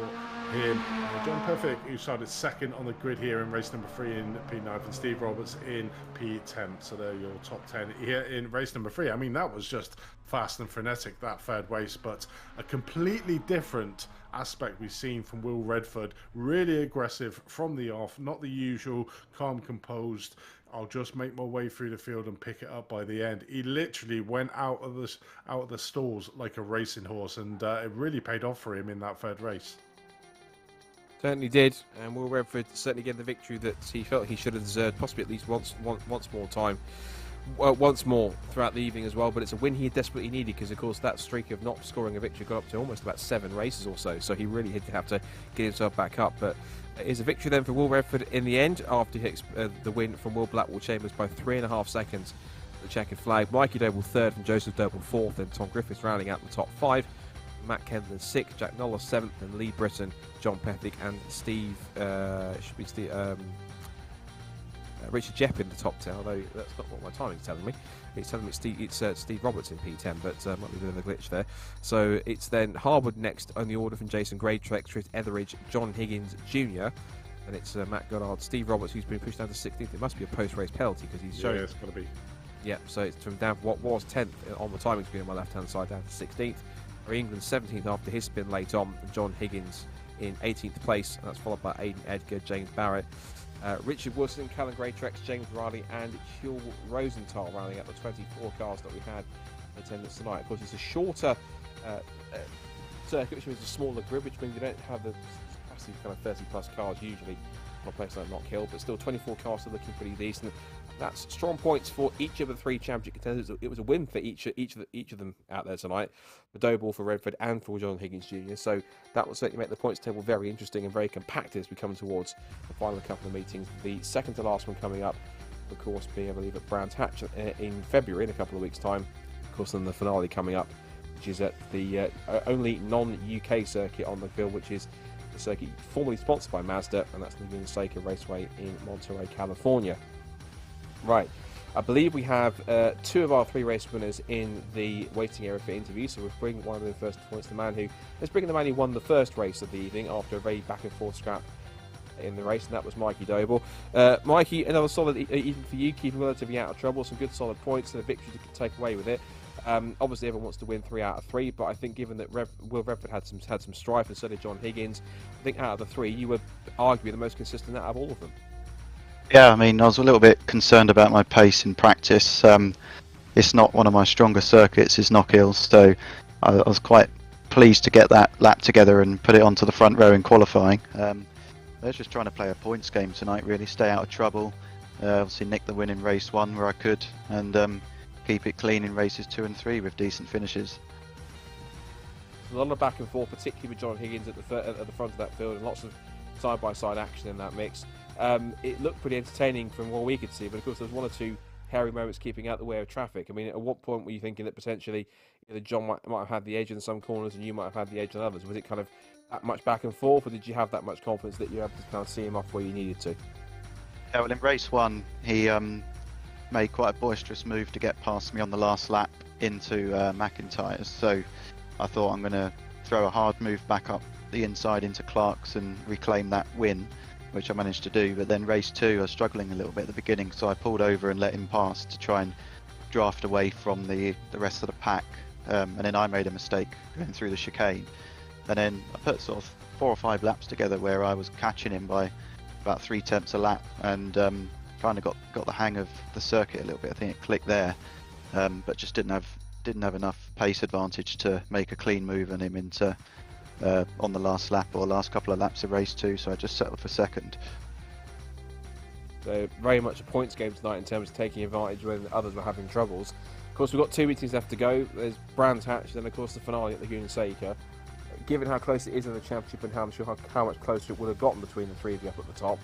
him. John Perfect, who started second on the grid here in race number 3 in P9, and Steve Roberts in P10. So they're your top 10 here in race number 3. I mean, that was just fast and frenetic, that third race, but a completely different aspect we've seen from Will Redford. Really aggressive from the off, not the usual calm, composed, I'll just make my way through the field and pick it up by the end. He literally went out of the stalls like a racing horse, and it really paid off for him in that third race. Certainly did, and Will Redford certainly getting the victory that he felt he should have deserved, possibly at least once more throughout the evening as well. But it's a win he desperately needed, because of course that streak of not scoring a victory got up to almost about 7 races or so. So he really did have to get himself back up. But it is a victory then for Will Redford in the end, after the win from Will Blackwell Chambers by 3.5 seconds. The checkered flag. Mikey Doble 3rd and Joseph Doble 4th, and Tom Griffiths rounding out the top 5. Matt Kendall in 6th, Jack Noller 7th, and Lee Britton, John Pethick, and Richard Jepp in the top 10, although that's not what my timing's telling me. It's telling me it's Steve Roberts in P10, but might be a bit of a glitch there. So it's then Harwood next on the order from Jason Graytrex, Tris Etheridge, John Higgins Jr., and it's Matt Goddard, Steve Roberts, who's been pushed down to 16th. It must be a post-race penalty, because he's showing... Yeah, it's got to be. Yeah, so it's from down what was 10th on the timing screen on my left-hand side down to 16th. England 17th after his spin late on, and John Higgins in 18th place, and that's followed by Aidan Edgar, James Barrett, Richard Wilson, Callum Graytrex, James Riley, and Huell Rosenthal rounding out the 24 cars that we had in attendance tonight. Of course, it's a shorter circuit, which means a smaller grid, which means you don't have the capacity of kind of 30 plus cars usually on a place like Knockhill, but still 24 cars are looking pretty decent. That's strong points for each of the 3 championship contenders. It was a win for each of them out there tonight, for Doble, for Redford, and for John Higgins Jr. So that will certainly make the points table very interesting and very compacted as we come towards the final couple of meetings. The second to last one coming up, of course, being, I believe, at Brands Hatch in February, in a couple of weeks' time. Of course, then the finale coming up, which is at the only non-UK circuit on the field, which is the circuit formerly sponsored by Mazda, and that's the Seika Raceway in Monterey, California. Right, I believe we have 2 of our 3 race winners in the waiting area for interview, so we'll bring one of them first and foremost, let's bring the man who won the first race of the evening after a very back and forth scrap in the race, and that was Mikey Doble. Mikey, another solid evening for you, keeping relatively out of trouble, some good solid points and a victory to take away with it. Obviously everyone wants to win 3 out of 3, but I think given that Will Redford had some strife, and so did John Higgins, I think out of the 3 you were arguably the most consistent out of all of them. Yeah, I mean, I was a little bit concerned about my pace in practice. It's not one of my stronger circuits, is Knockhill, so I was quite pleased to get that lap together and put it onto the front row in qualifying. I was just trying to play a points game tonight, really, stay out of trouble. Obviously nick the win in race 1 where I could, and keep it clean in races 2 and 3 with decent finishes. A lot of back and forth, particularly with John Higgins at the front of that field, and lots of side-by-side action in that mix. It looked pretty entertaining from what we could see, but of course there was 1 or 2 hairy moments keeping out the way of traffic. I mean, at what point were you thinking that potentially either John might have had the edge in some corners and you might have had the edge on others? Was it kind of that much back and forth, or did you have that much confidence that you were able to kind of see him off where you needed to? Yeah, well, in race 1 he made quite a boisterous move to get past me on the last lap into McIntyre's, so I thought I'm going to throw a hard move back up the inside into Clark's and reclaim that win, which I managed to do. But then race 2 I was struggling a little bit at the beginning, so I pulled over and let him pass to try and draft away from the rest of the pack, and then I made a mistake going through the chicane, and then I put sort of 4 or 5 laps together where I was catching him by about 3 tenths a lap, and kind of got the hang of the circuit a little bit. I think it clicked there, but just didn't have enough pace advantage to make a clean move on him into on the last lap or last couple of laps of race 2, so I just settled for second. So very much a points game tonight in terms of taking advantage when others were having troubles. Of course, we've got 2 meetings left to go. There's Brands Hatch, then of course the finale at Laguna Seca. Given how close it is in the championship and how much closer it would have gotten between the 3 of you up at the top,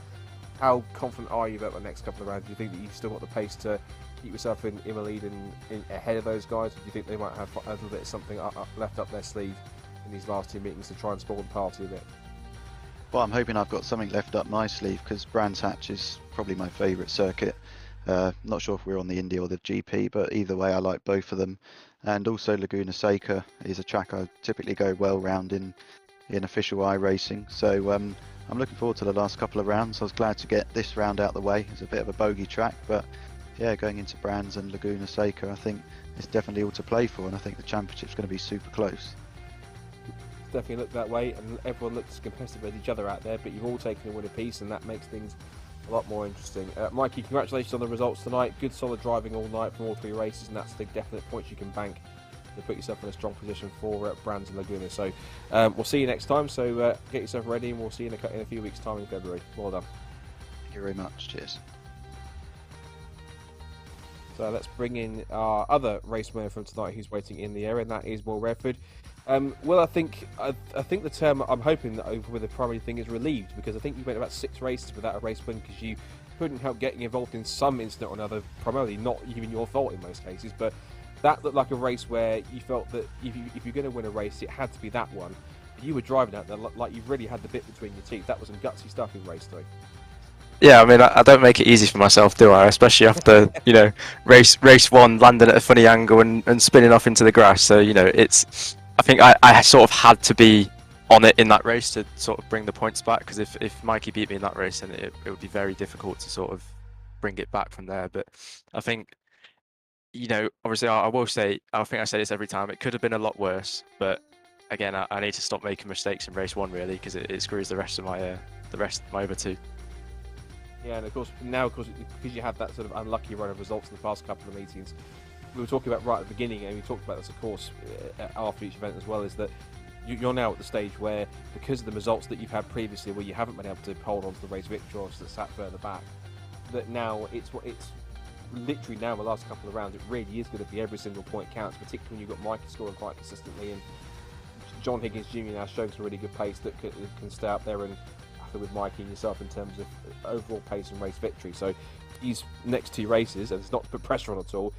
how confident are you about the next couple of rounds? Do you think that you've still got the pace to keep yourself in the lead and ahead of those guys? Or do you think they might have a little bit of something left up their sleeve in these last 2 meetings to try and spoil the party a bit? Well, I'm hoping I've got something left up my sleeve because Brands Hatch is probably my favourite circuit. Not sure if we're on the Indy or the GP, but either way, I like both of them. And also Laguna Seca is a track I typically go well round in official iRacing. So I'm looking forward to the last couple of rounds. I was glad to get this round out the way. It's a bit of a bogey track, but yeah, going into Brands and Laguna Seca, I think it's definitely all to play for, and I think the championship's going to be super close. Definitely looked that way, and everyone looks competitive with each other out there, but you've all taken a win apiece, and that makes things a lot more interesting. Mikey, congratulations on the results tonight. Good solid driving all night from all 3 races, and that's the definite points you can bank to put yourself in a strong position for Brands and Laguna. So we'll see you next time, so get yourself ready, and we'll see you in a few weeks' time in February. Well done. Thank you very much. Cheers. So let's bring in our other race winner from tonight who's waiting in the area, and that is Will Redford. Well, I think the term I'm hoping that over with the primary thing is relieved, because I think you went about 6 races without a race win because you couldn't help getting involved in some incident or another, primarily not even your fault in most cases, but that looked like a race where you felt that if you're going to win a race, it had to be that one. You were driving out there like you really had the bit between your teeth. That was some gutsy stuff in race 3. Yeah, I mean, I don't make it easy for myself, do I? Especially after, race 1, landing at a funny angle and spinning off into the grass. So, I think I sort of had to be on it in that race to sort of bring the points back, because if Mikey beat me in that race, then it would be very difficult to sort of bring it back from there. But I think, obviously I will say, I think I say this every time, it could have been a lot worse. But again, I need to stop making mistakes in race 1, really, because it screws the rest of my other 2. Yeah, and of course, now, because you had that sort of unlucky run of results in the past couple of meetings, we were talking about right at the beginning, and we talked about this, of course, after each event as well, is that you're now at the stage where, because of the results that you've had previously, where you haven't been able to hold on to the race victory, or that sat further back, that now it's literally now the last couple of rounds, it really is going to be every single point counts, particularly when you've got Mikey scoring quite consistently, and John Higgins Jr. now showing some really good pace that can stay up there and with Mikey and yourself in terms of overall pace and race victory. So these next 2 races, and it's not to put pressure on at all,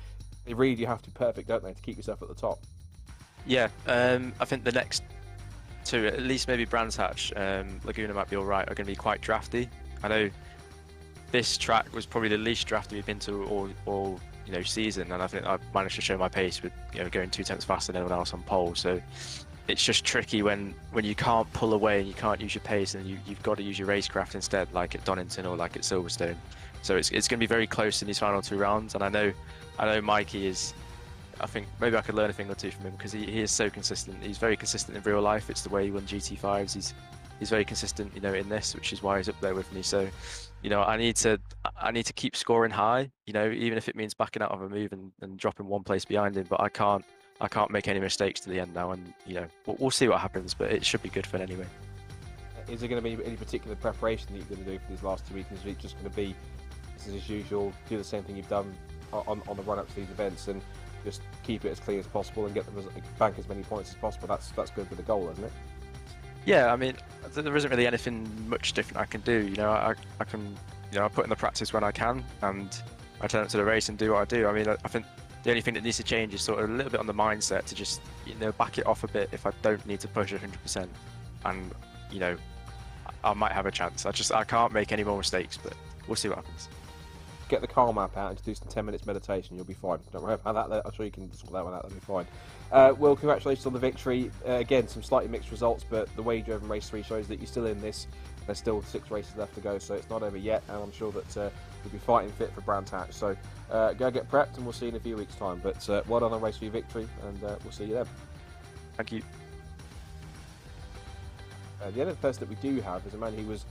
they really do have to be perfect, don't they, to keep yourself at the top? Yeah, I think the next 2, at least maybe Brands Hatch, Laguna might be all right, are going to be quite drafty. I know this track was probably the least drafty we've been to all season, and I think I've managed to show my pace with going 2 tenths faster than anyone else on pole. So it's just tricky when you can't pull away and you can't use your pace, and you've got to use your racecraft instead, like at Donington or like at Silverstone. So it's going to be very close in these final 2 rounds, and I know Mikey is. I think maybe I could learn a thing or 2 from him, because he is so consistent. He's very consistent in real life. It's the way he won GT5s. He's very consistent, in this, which is why he's up there with me. So, I need to keep scoring high. Even if it means backing out of a move and dropping 1 place behind him. But I can't make any mistakes to the end now, and we'll see what happens. But it should be good fun anyway. Is there going to be any particular preparation that you're going to do for these last 2 weeks? Is it just going to be business as usual, do the same thing you've done on the run up to these events, and just keep it as clean as possible and get the bank as many points as possible? That's good for the goal, isn't it? Yeah, I mean, there isn't really anything much different I can do. I can, I put in the practice when I can, and I turn up to the race and do what I do. I mean, I think the only thing that needs to change is sort of a little bit on the mindset to just, back it off a bit if I don't need to push 100%. And, I might have a chance. I can't make any more mistakes, but we'll see what happens. Get the calm app out and do some 10 minutes meditation, you'll be fine. Don't worry about that. I'm sure you can sort that one out, that'll be fine. Will, congratulations on the victory. Again, some slightly mixed results, but the way you drove in race 3 shows that you're still in this. There's still 6 races left to go, so it's not over yet, and I'm sure that you'll be fighting fit for Brands Hatch. So go get prepped, and we'll see you in a few weeks' time. But well done on race 3 victory, and we'll see you then. Thank you. The other person that we do have is a man who was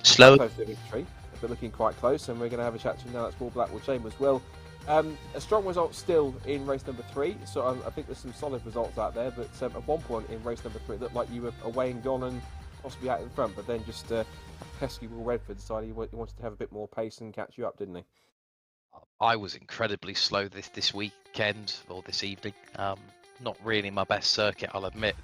slow close to the victory, but looking quite close, and we're going to have a chat to him now. That's Will Blackwell Chambers. Will, a strong result still in race number 3, so I think there's some solid results out there, but at one point in race number 3 it looked like you were away and gone and possibly out in front, but then just pesky Will Redford decided he wanted to have a bit more pace and catch you up, didn't he? I was incredibly slow this weekend or this evening. Not really my best circuit, I'll admit.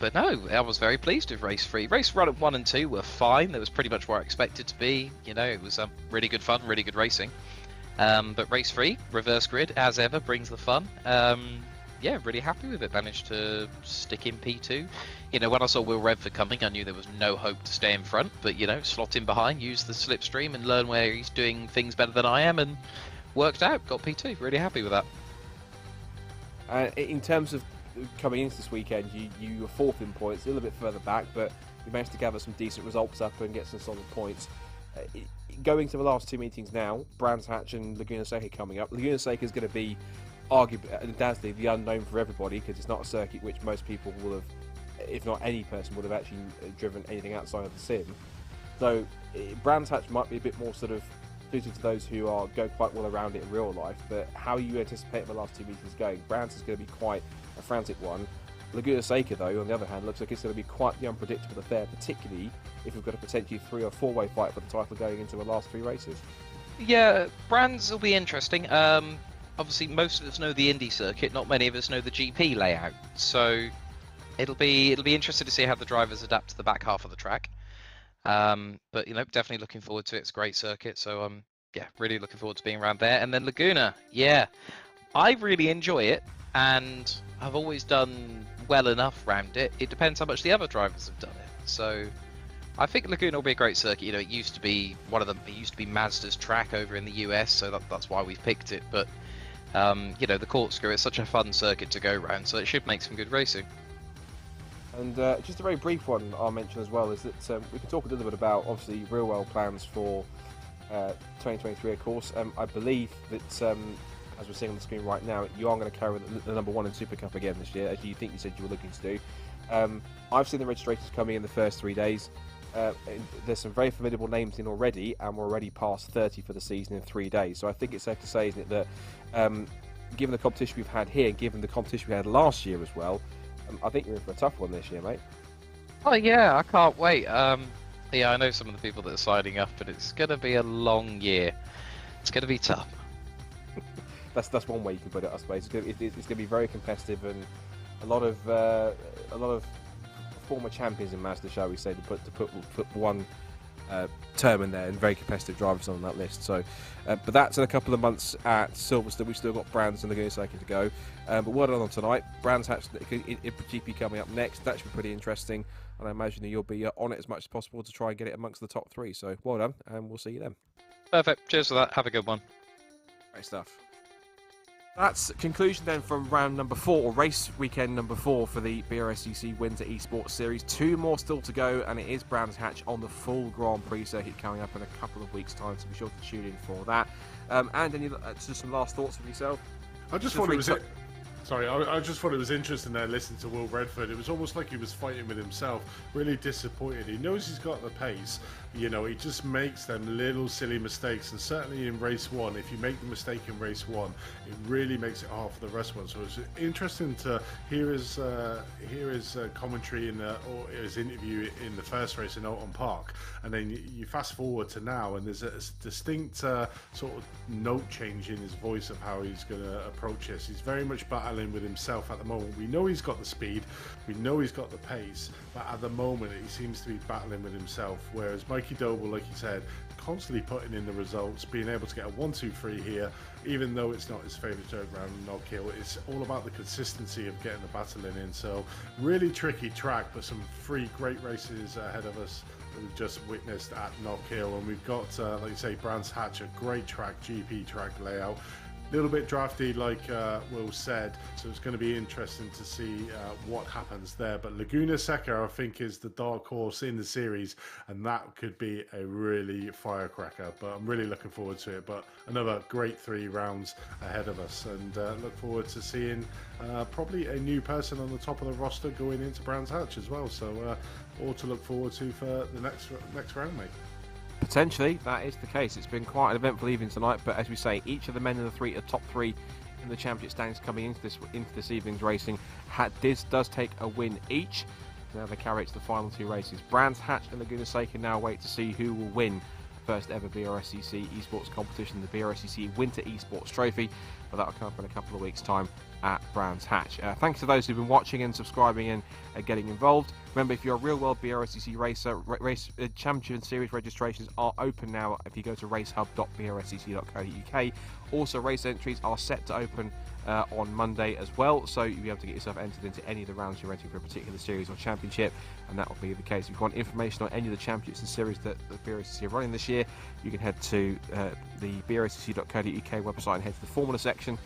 But no, I was very pleased with race 3. Race run 1 and 2 were fine. That was pretty much where I expected to be. You know, it was really good fun, really good racing. But race 3, reverse grid, as ever, brings the fun. Yeah, really happy with it. Managed to stick in P2. You know, when I saw Will Redford coming, I knew there was no hope to stay in front. But, you know, slot in behind, use the slipstream and learn where he's doing things better than I am, and worked out. Got P2. Really happy with that. In terms of coming into this weekend, you were 4th in points, a little bit further back, but you managed to gather some decent results up and get some solid points. Going to the last 2 meetings now, Brands Hatch and Laguna Seca coming up. Laguna Seca is going to be arguably, undoubtedly, the unknown for everybody, because it's not a circuit which most people will have, if not any person, would have actually driven anything outside of the sim. So Brands Hatch might be a bit more sort of suited to those who go quite well around it in real life, but how you anticipate the last 2 meetings going, Brands is going to be quite a frantic one. Laguna Seca, though, on the other hand, looks like it's going to be quite the unpredictable affair, particularly if we've got a potentially 3 or 4-way fight for the title going into the last 3 races. Yeah, Brands will be interesting. Obviously, most of us know the Indy circuit. Not many of us know the GP layout. So it'll be interesting to see how the drivers adapt to the back half of the track. But you know, definitely looking forward to it. It's a great circuit. So yeah, really looking forward to being around there. And then Laguna, yeah, I really enjoy it, and I've always done well enough around it. It depends how much the other drivers have done it. So I think Laguna will be a great circuit. You know, it used to be it used to be Mazda's track over in the US, so that's why we've picked it. But you know, the corkscrew is such a fun circuit to go around, so it should make some good racing. And just a very brief one I'll mention as well is that we can talk a little bit about, obviously, real world plans for 2023, of course. I believe that, as we're seeing on the screen right now, you are going to carry the number 1 in Super Cup again this year, as you think you said you were looking to do. I've seen the registrations coming in the first 3 days. There's some very formidable names in already, and we're already past 30 for the season in 3 days. So I think it's safe to say, isn't it, that given the competition we've had here, given the competition we had last year as well, I think you're in for a tough one this year, mate. Oh yeah, I can't wait. Yeah, I know some of the people that are signing up, but it's going to be a long year. It's going to be tough. That's one way you can put it, I suppose. It's going to be very competitive, and a lot of former champions in Mazda, shall we say, to put one term in there, and very competitive drivers on that list. So, but that's in a couple of months at Silverstone. We've still got Brands and Laguna Seca to go. But well done on tonight. Brands Hatch GP coming up next. That should be pretty interesting, and I imagine that you'll be on it as much as possible to try and get it amongst the top 3. So well done, and we'll see you then. Perfect. Cheers for that. Have a good one. Great stuff. That's conclusion then from round number 4, or race weekend number 4 for the BRSCC Winter Esports Series. 2 more still to go, and it is Brands Hatch on the full Grand Prix circuit coming up in a couple of weeks' time, so be sure to tune in for that. And any just some last thoughts from yourself? I just thought it was Sorry, I just thought it was interesting there listening to Will Redford. It was almost like he was fighting with himself, really disappointed. He knows he's got the pace, you know, he just makes them little silly mistakes. And certainly in race 1, if you make the mistake in race 1, it really makes it hard for the rest of us. So it's interesting to hear his commentary or his interview in the first race in Alton Park. And then you fast forward to now, and there's a distinct sort of note change in his voice of how he's going to approach this. He's very much battling with himself at the moment. We know he's got the speed, we know he's got the pace, but at the moment he seems to be battling with himself. Whereas Mikey Doble, like you said, constantly putting in the results, being able to get a 1-2-3 here, even though it's not his favourite dirt round in Knockhill. It's all about the consistency of getting the battling in. So really tricky track, but some 3 great races ahead of us that we've just witnessed at Knockhill. And we've got, like you say, Brands Hatch, a great track, GP track layout. A little bit drafty, like Will said, so it's going to be interesting to see what happens there. But Laguna Seca, I think, is the dark horse in the series, and that could be a really firecracker. But I'm really looking forward to it. But another great 3 rounds ahead of us, and look forward to seeing probably a new person on the top of the roster going into Brands Hatch as well. So all to look forward to for the next round, mate. Potentially, that is the case. It's been quite an eventful evening tonight, but as we say, each of the men in the top 3 in the championship standings coming into this evening's racing does take a win each. Now they carry it to the final 2 races. Brands Hatch and Laguna Seca now wait to see who will win first ever BRSCC esports competition, the BRSCC Winter Esports Trophy, but that'll come up in a couple of weeks' time at Brands Hatch. Thanks to those who've been watching and subscribing and getting involved. Remember, if you're a real-world BRSCC racer, Champion Series registrations are open now if you go to racehub.brscc.co.uk. Also, race entries are set to open on Monday as well, so you'll be able to get yourself entered into any of the rounds you're entering for a particular series or championship, and that will be the case. If you want information on any of the championships and series that the BRSCC are running this year, you can head to the brscc.co.uk website and head to the Formula section.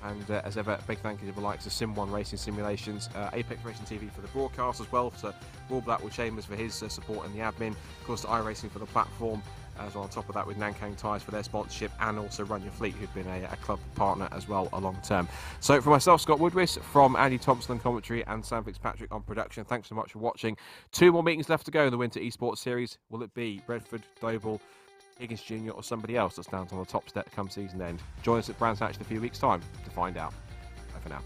And as ever, big thank you to the likes of Sim1 Racing Simulations, Apex Racing TV for the broadcast as well, to Rob Blackwell Chambers for his support and the admin, of course to iRacing for the platform, as well on top of that with Nankang Tyres for their sponsorship, and also Run Your Fleet, who've been a club partner as well a long term. So from myself, Scott Woodwis, from Andy Thompson on commentary and Sam Fitzpatrick on production, thanks so much for watching. 2 more meetings left to go in the Winter Esports Series. Will it be Redford, Doble, Higgins Jr. or somebody else that's down on the top step come season end? Join us at Brands Hatch in a few weeks' time to find out. Bye for now.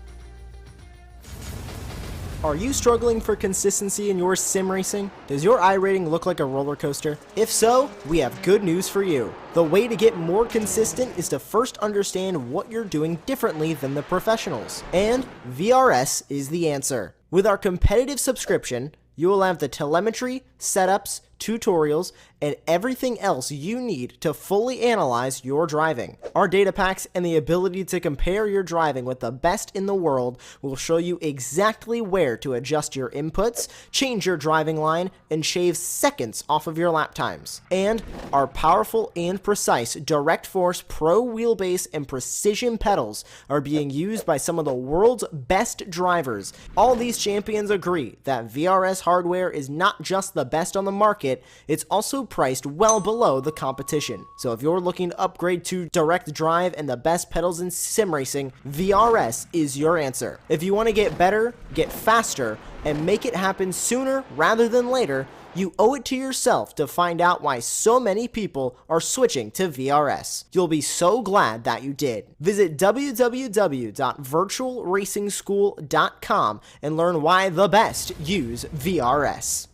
Are you struggling for consistency in your sim racing? Does your iRating look like a roller coaster? If so, we have good news for you. The way to get more consistent is to first understand what you're doing differently than the professionals. And VRS is the answer. With our competitive subscription, you will have the telemetry, setups, tutorials, and everything else you need to fully analyze your driving. Our data packs and the ability to compare your driving with the best in the world will show you exactly where to adjust your inputs, change your driving line, and shave seconds off of your lap times. And our powerful and precise Direct Force Pro wheelbase and precision pedals are being used by some of the world's best drivers. All these champions agree that VRS hardware is not just the best on the market, it's also priced well below the competition. So if you're looking to upgrade to direct drive and the best pedals in sim racing, VRS is your answer. If you want to get better, get faster, and make it happen sooner rather than later, you owe it to yourself to find out why so many people are switching to VRS. You'll be so glad that you did. Visit www.virtualracingschool.com and learn why the best use VRS.